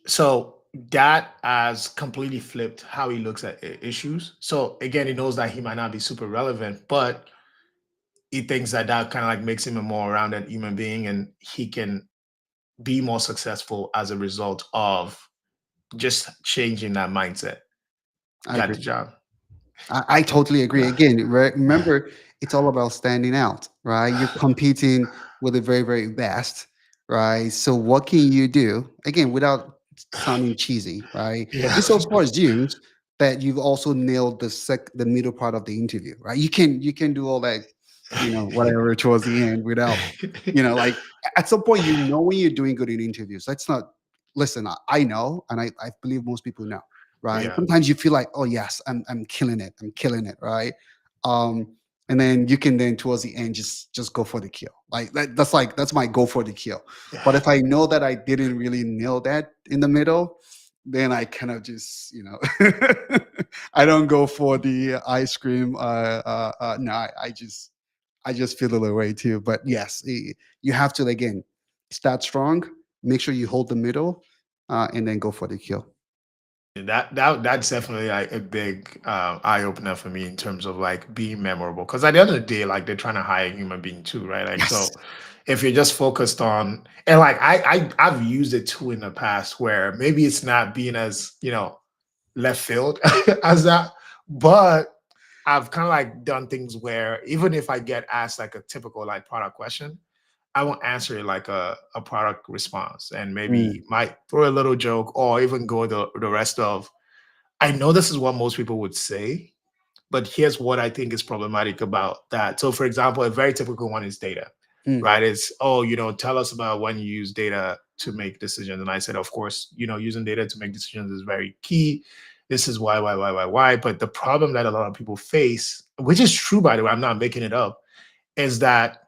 so that has completely flipped how he looks at issues. So again, he knows that he might not be super relevant, but he thinks that that kind of like makes him a more rounded human being, and he can be more successful as a result of just changing that mindset. I Got agree. the job. I totally agree. Again, remember, it's all about standing out, right? You're competing with the very, very best, right? So, what can you do? Again, without sounding cheesy, right? Yeah. This also assumes that you've also nailed the middle part of the interview, right? You can do all that, whatever towards the end without, like at some point, when you're doing good in interviews. Let's not. listen, I know, and I believe most people know, right? Yeah. Sometimes you feel like, oh yes, I'm killing it, I'm killing it, right? Um, and then you can then towards the end just go for the kill. Like that's my go for the kill. But if I know that I didn't really nail that in the middle, then I kind of just, I don't go for the ice cream. No, I just feel a little way too. But yes, you have to again start strong. Make sure you hold the middle, and then go for the kill. That's definitely like a big eye opener for me in terms of like being memorable. Because at the end of the day, like they're trying to hire a human being too, right? Like Yes. so, if you're just focused on and like I've used it too in the past where maybe it's not being as left field as that, but I've kind of like done things where even if I get asked like a typical like product question, I won't answer it like a product response and Mm, maybe might throw a little joke or even go the rest of I know this is what most people would say, but here's what I think is problematic about that. So, for example, a very typical one is data, mm, right? It's, oh, tell us about when you use data to make decisions. And I said, of course, using data to make decisions is very key. This is why. But the problem that a lot of people face, which is true, by the way, I'm not making it up, is that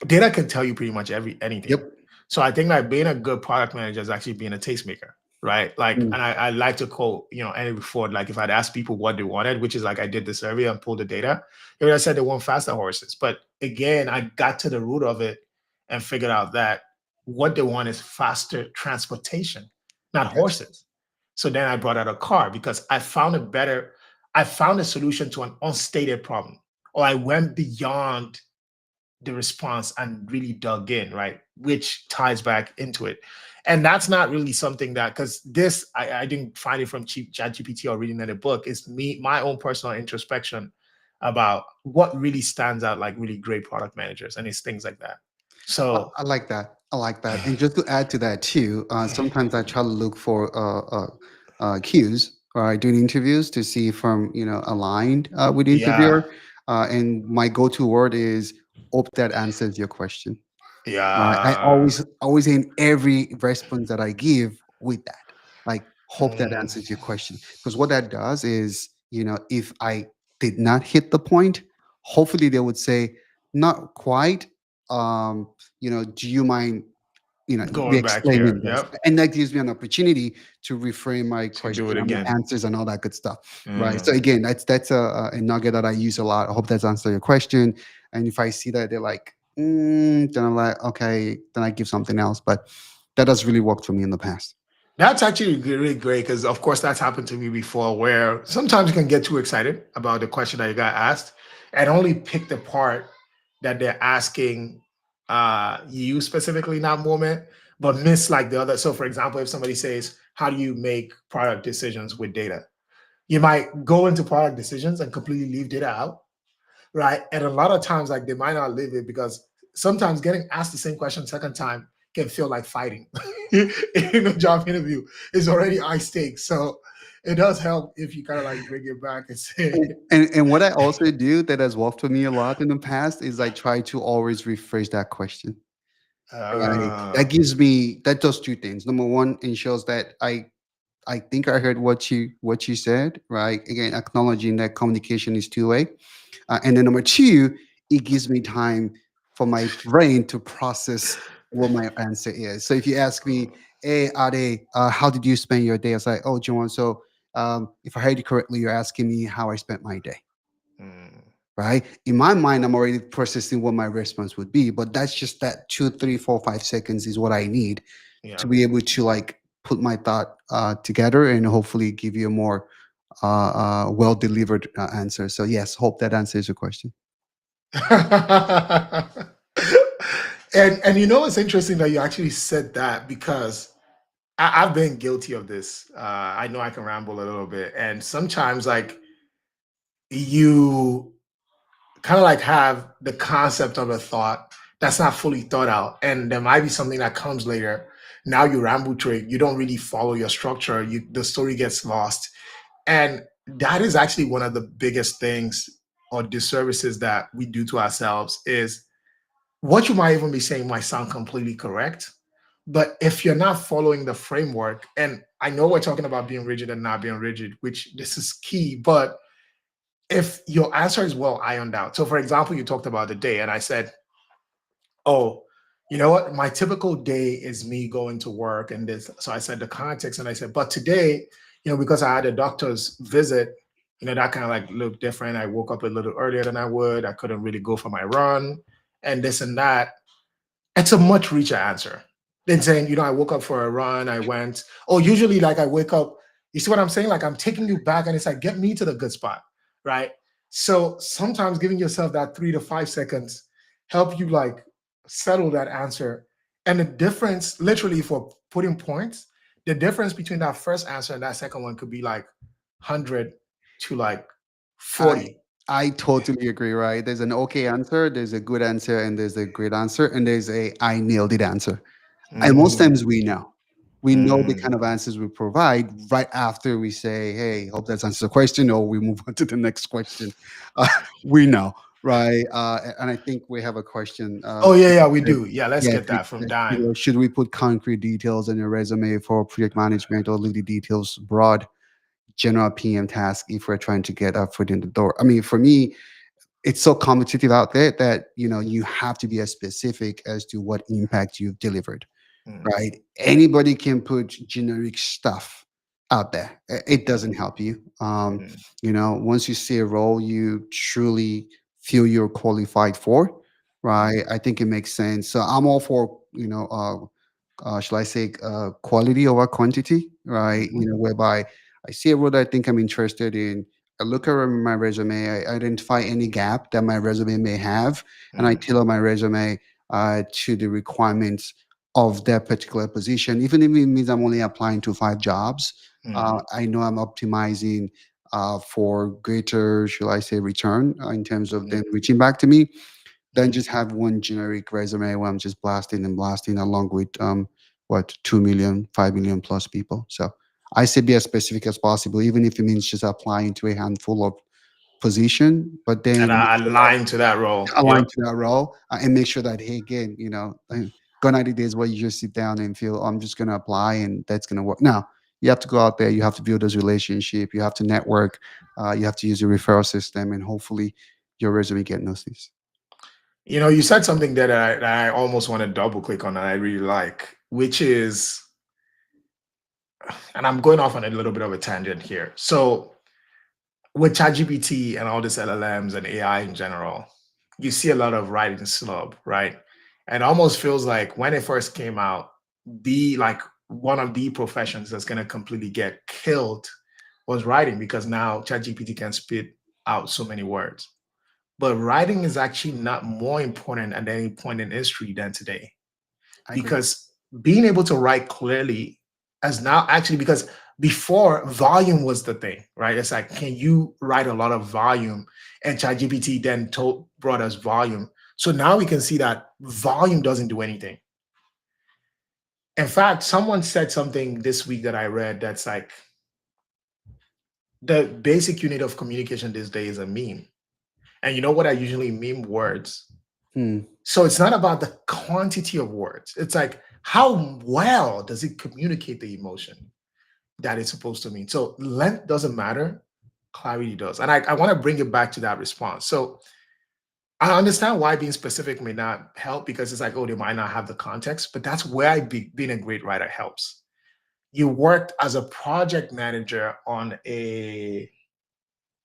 data can tell you pretty much anything. yep. So I think that being a good product manager is actually being a tastemaker, right? Like, Mm, and I like to quote, Henry Ford, like if I'd asked people what they wanted, which is like I did the survey and pulled the data, they would have said they want faster horses. But again, I got to the root of it and figured out that what they want is faster transportation, not yes. horses. So then I brought out a car because I found a solution to an unstated problem, or I went beyond the response and really dug in, right? Which ties back into it. And that's not really something that, because this, I didn't find it from cheap ChatGPT or reading in a book. It's me, my own personal introspection about what really stands out like really great product managers. And it's things like that. So, I like that. I like that. And just to add to that too, sometimes I try to look for cues during interviews to see if I'm aligned with the yeah, interviewer. And my go-to word is "hope that answers your question." Right. I yeah. always in every response that I give with that, like, hope that Mm, answers your question. Because what that does is, if I did not hit the point, hopefully they would say, not quite. Um, do you mind, going back here. re-explaining this? Yep. And that gives me an opportunity to reframe my To do it question and my again. answers and all that good stuff. Right. So Mm. again, that's a nugget that I use a lot. I hope that's answered your question. And if I see that they're like, then I'm like, okay, then I give something else. But that does really work for me in the past. That's actually really great because, of course, that's happened to me before where sometimes you can get too excited about the question that you got asked and only pick the part that they're asking you specifically in that moment, but miss like the other. So, for example, if somebody says, how do you make product decisions with data? You might go into product decisions and completely leave data out, right? And a lot of times, like they might not live it because sometimes getting asked the same question second time can feel like fighting. In a job interview, it's already high stakes, so it does help if you kind of like bring it back and say, And what I also do that has worked for me a lot in the past is I try to always rephrase that question. Right. uh, That gives me that does two things. Number one, ensures that I think I heard what you said, right? Again, acknowledging that communication is two-way. And then number two, it gives me time for my brain to process what my answer is. So if you ask me, hey, Ade, how did you spend your day? I was like, oh, John, so if I heard you correctly, you're asking me how I spent my day, mm, right? In my mind, I'm already processing what my response would be, but that's just that 2, 3, 4, 5 seconds is what I need to yeah. be able to like put my thought together and hopefully give you a more well delivered answer. So yes, hope that answers your question. And it's interesting that you actually said that because I've been guilty of this. I know I can ramble a little bit, and sometimes like you kind of like have the concept of a thought that's not fully thought out, and there might be something that comes later. Now you ramble through it. You don't really follow your structure. The story gets lost, and that is actually one of the biggest things or disservices that we do to ourselves is what you might even be saying might sound completely correct, But if you're not following the framework, and I know we're talking about being rigid and not being rigid, which this is key, but if your answer is well ironed out. So, for example, you talked about the day, and I said, oh, you know what? My typical day is me going to work and this. So I said the context, and I said, but today, because I had a doctor's visit, that kind of like looked different. I woke up a little earlier than I would. I couldn't really go for my run and this and that. It's a much richer answer than saying, I woke up for a run, I went. Oh, usually like I wake up, you see what I'm saying? Like I'm taking you back and it's like, get me to the good spot, right? So sometimes giving yourself that 3 to 5 seconds help you like settle that answer. And the difference, literally for putting points, the difference between that first answer and that second one could be like 100 to like I 40. I totally agree, right? There's an okay answer, there's a good answer, and there's a great answer, and there's a I nailed it answer. And most Mm, times we know. We know the kind mm, of answers we provide right after we say, hey, hope that answers the question, or we move on to the next question. Uh, we know, right? And I think we have a question. oh yeah, yeah, we do. Yeah, let's Yeah, get that from Dan. should we put concrete details in your resume for project management or leave the details broad, general PM task if we're trying to get our foot in the door? I mean, for me, it's so competitive out there that you have to be as specific as to what impact you've delivered, Mm, right? Anybody can put generic stuff out there. It doesn't mm, help you. mm, Once you see a role you truly feel you're qualified for, mm, right? I think it makes sense. So I'm all for, shall I say, quality over quantity, right? mhm, Whereby I see a role that I think I'm interested in. I look at my resume, I identify any gap that my resume may have, and I mm, tailor my resume to the requirements of that particular position. Even if it means I'm only applying to 5 jobs, mhm, I know I'm optimizing for greater, shall I say, return in terms of them mhm, reaching back to me than mhm. just have one generic resume where I'm just blasting and blasting along with 2 million, 5 million plus people. So I say be as specific as possible, even if it means just applying to a handful of position, but then And make I sure that align to that role. align Yep. to that role and make sure that, hey, again, gone are the days where you just sit down and feel, oh, I'm just going to apply and that's going to work. Now you have to go out there, you have to build those relationship, you have to network, you have to use your referral system, and hopefully your resume get noticed. You said something that I almost want to double click on that I really like, which is, and I'm going off on a little bit of a tangent here. So with ChatGPT and all these LLMs and AI in general, you see a lot of writing slub, right? And it almost feels like when it first came out, the like one of the professions that's going to completely get killed was writing because now ChatGPT can spit out so many words. But writing is actually not more important at any point in history than today I agree. because being able to write clearly as now actually because before volume was the thing, right? It's like, can you write a lot of volume? And ChatGPT then brought us volume. So now we can see that volume doesn't do anything. In fact, someone said something this week that I read that's like the basic unit of communication these days is a meme. And you know what I usually meme words? Hmm. So it's not about the quantity of words. It's like how well does it communicate the emotion that it's supposed to mean. So length doesn't matter, clarity does. And I want to bring it back to that response. So I understand why being specific may not help because it's like, oh, they might not have the context, but that's where being a great writer helps. You worked as a project manager on a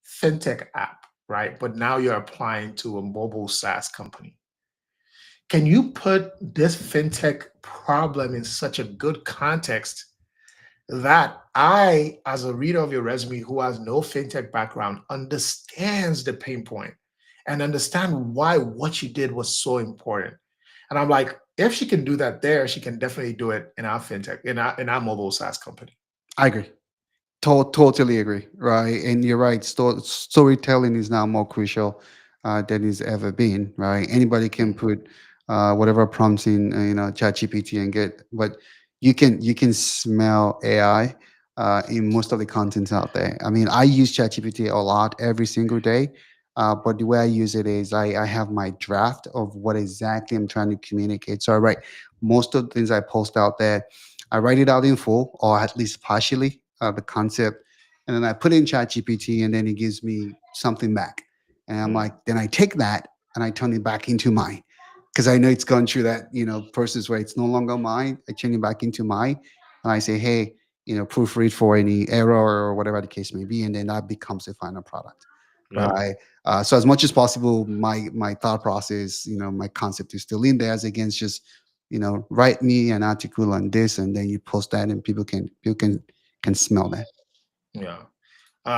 fintech app, right? But now you're applying to a mobile SaaS company. Can you put this fintech problem in such a good context that I, as a reader of your resume who has no fintech background, understands the pain point and understand why what you did was so important? And I'm like, if she can do that there, she can definitely do it in our fintech, in our mobile SaaS company. I agree. Totally agree, right? And you're right. Storytelling is now more crucial than it's ever been, right? Anybody can Mm, put whatever prompts in, ChatGPT and get, but you can smell AI in most of the contents out there. I mean, I use ChatGPT a lot every single day. But the way I use it is I have my draft of what exactly I'm trying to communicate. So I write most of the things I post out there. I write it out in full, or at least partially, the concept, and then I put it in ChatGPT, and then it gives me something back. And I'm Mm, like, then I take that and I turn it back into mine, because I know it's gone through that process where it's no longer mine. I turn it back into mine, and I say, hey, proofread for any error or whatever the case may be, and then that becomes the final product, yep. right? So as much as possible, my thought process, my concept is still in there, as against just write me an article on this, and then you post that, and people can smell that. Yeah.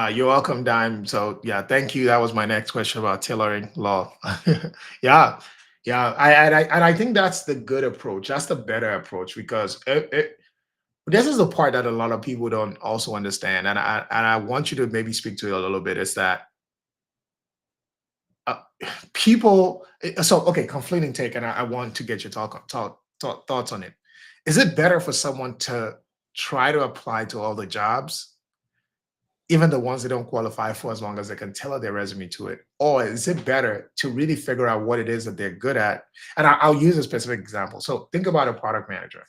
You're welcome, Dime. So yeah, thank you. That was my next question about tailoring law. Yeah, yeah. And I think that's the good approach. That's the better approach because this is the part that a lot of people don't also understand, and I want you to maybe speak to it a little bit. Is that uh, people? So okay, conflicting take, and I want to get your thoughts on it. Is it better for someone to try to apply to all the jobs, even the ones they don't qualify for, as long as they can tailor their resume to it? Or is it better to really figure out what it is that they're good at? And I'll use a specific example. So think about a product manager.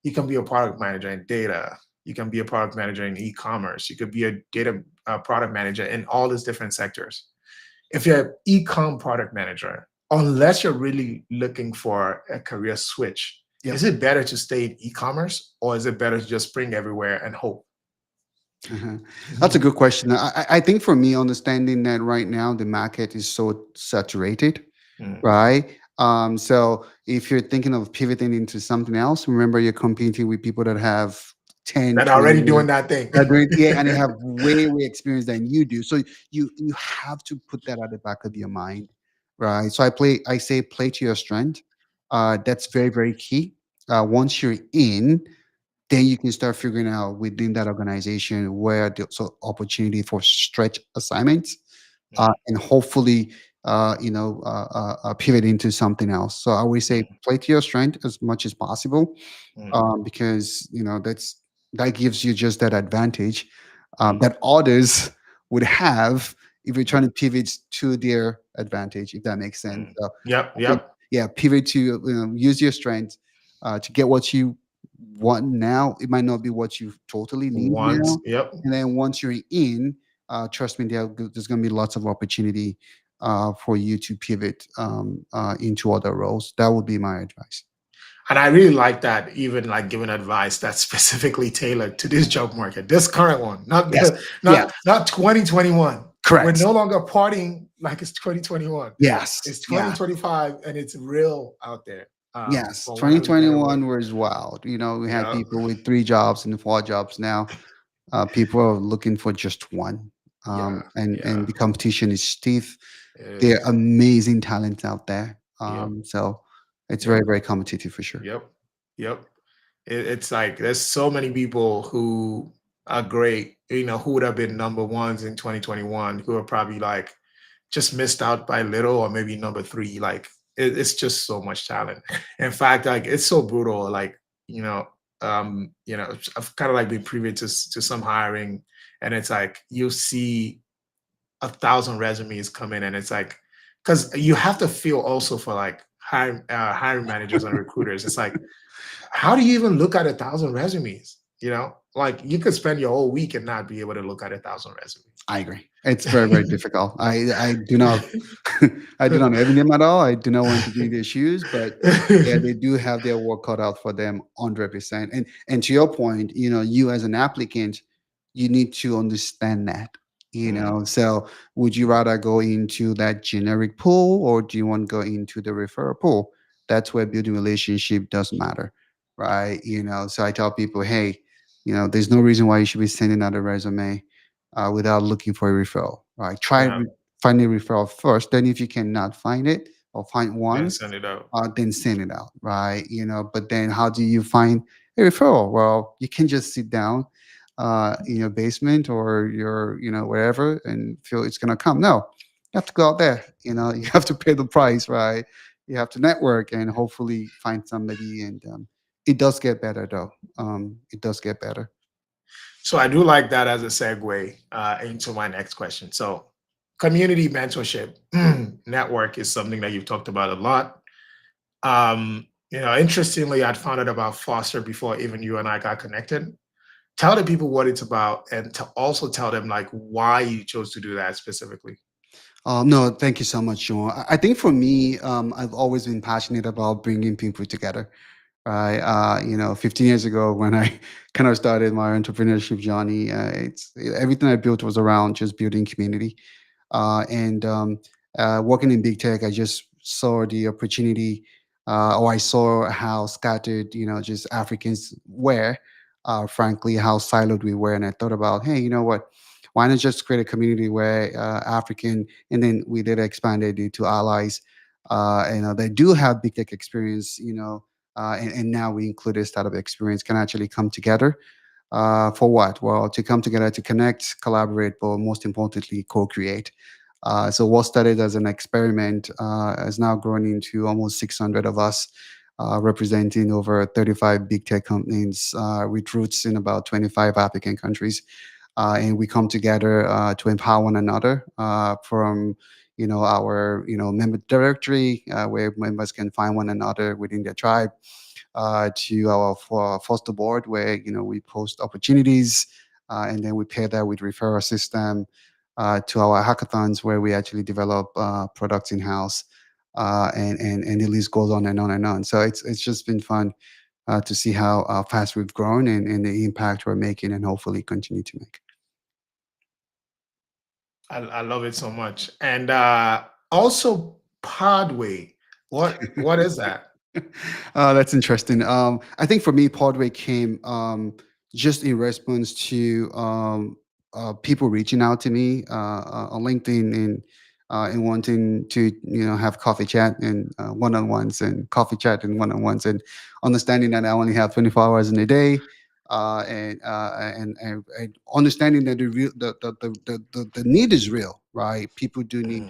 You can be a product manager in data. You can be a product manager in e-commerce. You could be a data product manager in all these different sectors. If you're an e-com product manager, unless you're really looking for a career switch, Yep. is it better to stay in e-commerce or is it better to just spring everywhere and hope? Uh-huh. That's a good question. I think for me, understanding that right now the market is so saturated, Mm. right? So if you're thinking of pivoting into something else, remember you're competing with people that have 10, That 20 already years, doing that thing. that doing, yeah, and they have way experience than you do. So you have to put that at the back of your mind, right? So I say play to your strength. That's very key. Once you're in, then you can start figuring out within that organization where there's an opportunity for stretch assignments, Mm, and hopefully pivot into something else. So I always say mm, play to your strength as much as possible, mm, because that gives you just that advantage mm, that others would have if you're trying mm, to pivot to their advantage, if that makes sense. mm. So Yep, I think, yep. yeah, pivot to, use your strengths to get what you want now. It might not be what you totally need Once, now, yep. and then once you're in, trust me, there's going to be lots of opportunity for you to pivot into other roles. That would be my advice. And I really like that, even like giving advice that's specifically tailored to this job market, this current one, not Yes. the Yes. not 2021. We're Correct. no longer partying like it's 2021. Yes. It's Yeah. 2025 and it's real out there. Yes. For want of a better word. 2021 was wild. We had Yeah. people with 3 jobs and 4 jobs now. People are looking for just one. Yeah. And Yeah. the competition is stiff. It There are is. amazing talents out there. Yep. So it's Yep. very competitive for sure. Yep. Yep. It's like there's so many people who are great, who would have been number ones in 2021, who are probably like just missed out by little, or maybe number three. Like it's just so much talent. In fact, like it's so brutal. Like I've kind of like been privy to some hiring, and it's like you see 1,000 resumes come in, and it's like because you have to feel also for like hiring managers and recruiters. It's like how do you even look at 1,000 resumes? Like you could spend your whole week and not be able to look at 1,000 I agree. It's very difficult. I do not I do not envy them at all. I do not want to be in their shoes, but yeah, they do have their work cut out for them 100%. And to your point, you as an applicant, you need to understand that. Mm, So would you rather go into that generic pool, or do you want to go into the referral pool? That's where building relationship does matter, right? So I tell people, hey, there's no reason why you should be sending out a resume without looking for a referral. Right? yeah, Find a referral first. Then, if you cannot find it or find then one, send it out. then send it out. Right? But then how do you find a referral? Well, you can just sit down in your basement or your wherever and feel it's gonna come. No, you have to go out there. You have to pay the price. Right? You have to network and hopefully find somebody. And it does get better though. It does get better. So I do like that as a segue into my next question. So community mentorship network is something that you've talked about a lot. Interestingly, I'd found out about Foster before even you and I got connected. Tell the people what it's about, and to also tell them like why you chose to do that specifically. No, thank you so much, Sean. I think for me, I've always been passionate about bringing people together. Right. 15 years ago when I kind of started my entrepreneurship journey, it's everything I built was around just building community. And Working in big tech, I just saw the opportunity, or I saw how scattered, just Africans were, frankly, how siloed we were. And I thought about, hey, you know what? Why not just create a community where African, and then we did expand it to allies, they do have big tech experience, and now we include a startup experience can actually come together for what? Well, to come together to connect, collaborate, but most importantly, co-create. So what started as an experiment has now grown into almost 600 of us, representing over 35 big tech companies with roots in about 25 African countries. And we come together to empower one another from our member directory where members can find one another within their tribe, to our foster board where we post opportunities, and then we pair that with referral system, to our hackathons where we actually develop products in house, and the list goes on and on and on. So it's just been fun to see how fast we've grown, and the impact we're making, and hopefully continue to make. I love it so much. And also Podway. What is that? That's interesting. I think for me, Podway came just in response to people reaching out to me on LinkedIn, and wanting to have coffee chat and one-on-ones, and coffee chat and one-on-ones, and understanding that I only have 24 hours in a day. And understanding that the need is real, right? People do need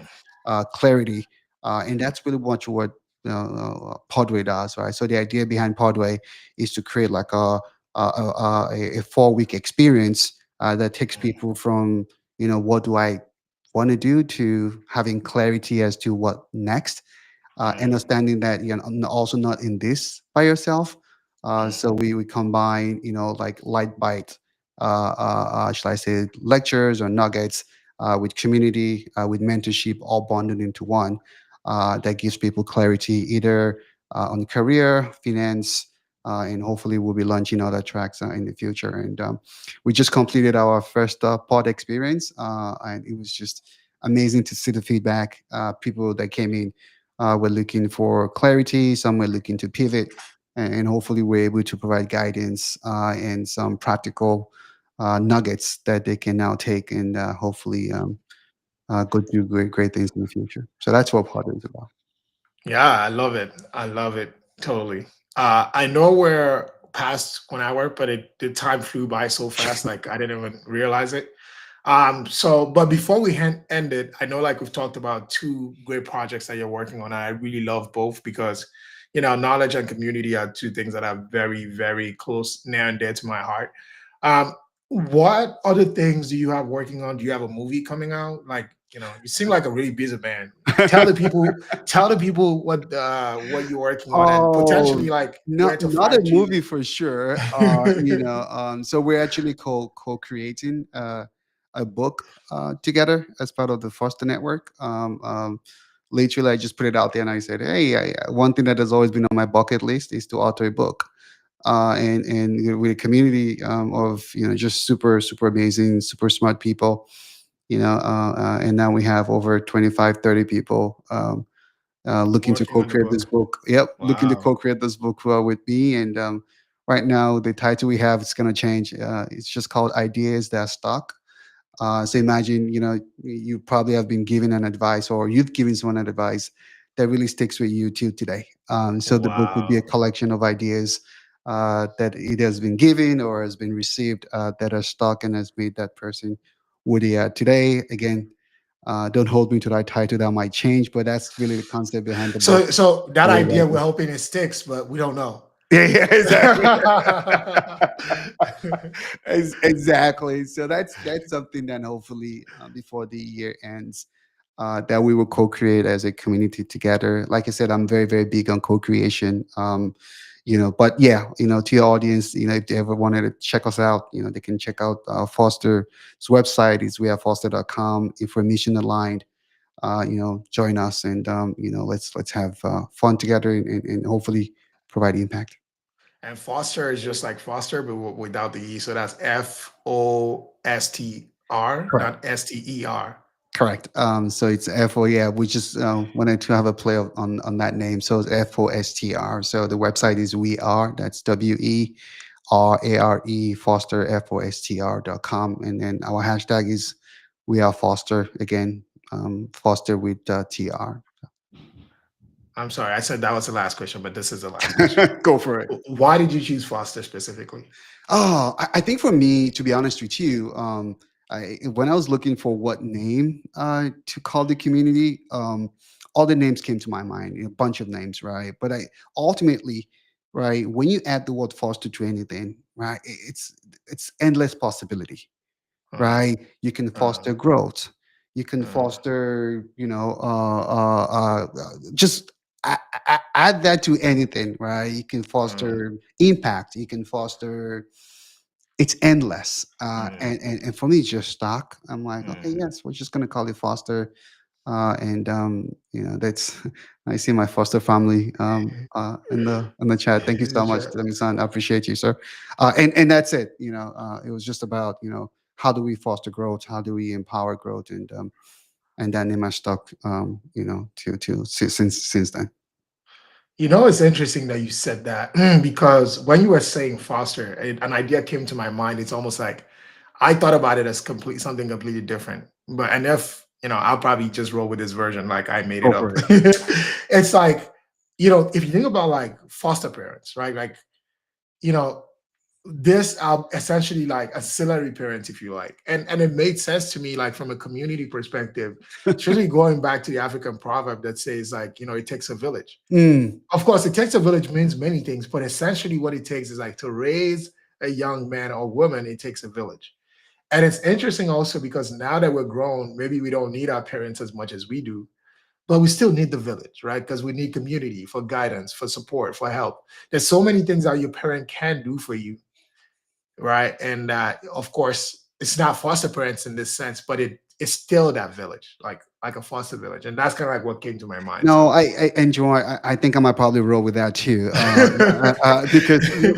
Mm, clarity, and that's really much what Podway does, right? So the idea behind Podway is to create like a 4 week experience that takes mm, people from what do I want to do to having clarity as to what next, mm, understanding that you're also not in this by yourself. So mm, we combine, like light bite, shall I say, lectures or nuggets with community, with mentorship, all bonded into one. That gives people clarity either on career, finance, and hopefully we'll be launching other tracks in the future. And we just completed our first pod experience, and it was just amazing to see the feedback. People that came in were looking for clarity, some were looking to pivot, and hopefully we're able to provide guidance and some practical nuggets that they can now take and hopefully go do great things in the future. So that's what Pod is about. yeah, I love it. I love it totally. I know we're past when I work, but the time flew by so fast, like I didn't even realize it. But before we end it, I know like we've talked about two great projects that you're working on. I really love both because knowledge and community are two things that are very, very close, near and dear to my heart. Um, what other things do you have working on? Do you have a movie coming out? Like, you seem like a really busy man. Tell the people, tell the people what you're working on and Oh, potentially like where to not a find you. movie for sure. So we're actually co-creating a book together as part of the Foster Network. Literally, I just put it out there and I said, "Hey, one thing that has always been on my bucket list is to author a book." And with a community of just super amazing, super smart people, and now we have over 25, 30 people. Looking to Working on the co-create this book. book. Yep, looking to Wow. co-create this book with me. And right now, the title we have is going to change. It's just called "Ideas That Stuck." So imagine, you probably have been given an advice, or you've given someone an advice that really sticks with you till today. So the book would be a Wow. collection of ideas that it has been given or has been received that are stuck and has made that person who they are today. Again, don't hold me to that title; that might change, but that's really the concept behind the book. So that We're idea we're writing. hoping it sticks, but we don't know. Yeah, yeah, exactly. Exactly. So that's something that hopefully before the year ends, that we will co-create as a community together. Like I said, I'm very, very big on co-creation. But yeah, to your audience, if they ever wanted to check us out, they can check out Foster's website. Is we are foster.com. If we're mission aligned, join us, and let's have fun together, and hopefully provide impact. And Foster is just like Foster, but without the E. So that's Fostr, Correct. not Ster. Correct. So it's FO. Yeah, we just wanted to have a play on that name. So it's FOSTR. So the website is we are. That's WERARE Foster FOSTR.com, and then our hashtag is we are Foster again. Foster with TR. I'm sorry, I said that was the last question, but this is the last question. Go for it. Why did you choose Foster specifically? Oh, I think for me, to be honest with you, when I was looking for what name to call the community, all the names came to my mind, a bunch of names, right? But I ultimately, right, when you add the word foster to anything, right, it's endless possibility, Uh, right? You can uh, foster growth. You can uh, foster, just add that to anything, right? You can uh, foster impact. You can foster, it's endless. And for me, it's just stock. I'm like, okay, uh, yes, we're just gonna call it Foster. And that's I see my foster family in the chat. Thank you so much, son. I appreciate you, sir. And that's it. It was just about how do we foster growth? How do we empower growth? And that name has stuck. Since then. It's interesting that you said that because when you were saying Foster, an idea came to my mind. It's almost like I thought about it as something completely different. But and if I'll probably just roll with this version, like I made it Go up. for it. It's like if you think about like foster parents, right? Like you know, this are essentially like ancillary parents, if you like, and it made sense to me, like from a community perspective, especially going back to the African proverb that says like it takes a village. Mm, Of course, it takes a village means many things, but essentially what it takes is like to raise a young man or woman, it takes a village. And it's interesting also because now that we're grown, maybe we don't need our parents as much as we do, but we still need the village, right? Because we need community for guidance, for support, for help. There's so many things that your parent can do for you, right? And of course, it's not foster parents in this sense, but it's still that village, like a foster village. And that's kind of like what came to my mind. no, So I enjoy. I think I might probably roll with that too,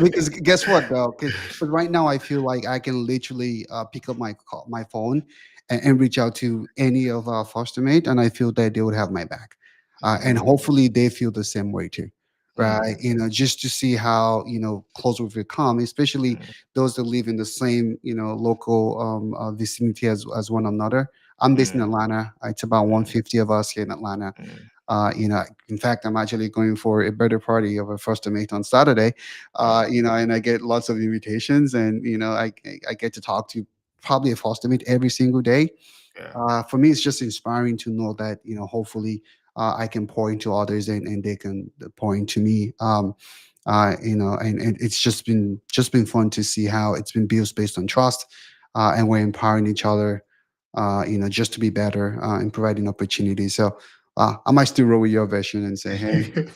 because guess what though? But right now I feel like I can literally pick up my phone and reach out to any of our foster mate, and I feel that they would have my back, and mm, hopefully they feel the same way too, right? mm, Just to see how close we've become, especially mm, those that live in the same local vicinity as one another. I'm based in mm, Atlanta. It's about mm, 150 of us here in Atlanta. mm, In fact, I'm actually going for a birthday party of a first mate on Saturday. mm. And I get lots of invitations, and I get to talk to probably a foster mate every single day. Yeah. For me, it's just inspiring to know that hopefully I can pour into others, and they can pour into me. And it's just been fun to see how it's been built based on trust, and we're empowering each other, just to be better and providing opportunities. So I might still roll with your version and say, hey,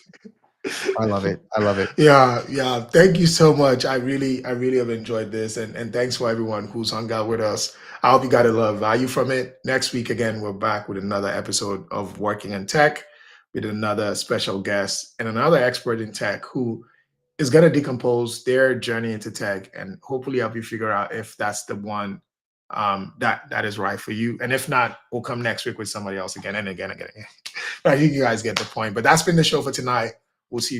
I love it. I love it. Yeah, yeah. Thank you so much. I really have enjoyed this, and thanks for everyone who's hung out with us. I hope you got a lot of value from it. Next week again, we're back with another episode of Working in Tech with another special guest and another expert in tech who is going to decompose their journey into tech and hopefully help you figure out if that's the one that is right for you. And if not, we'll come next week with somebody else again and again and again. I think you guys get the point. But that's been the show for tonight. We'll see you guys.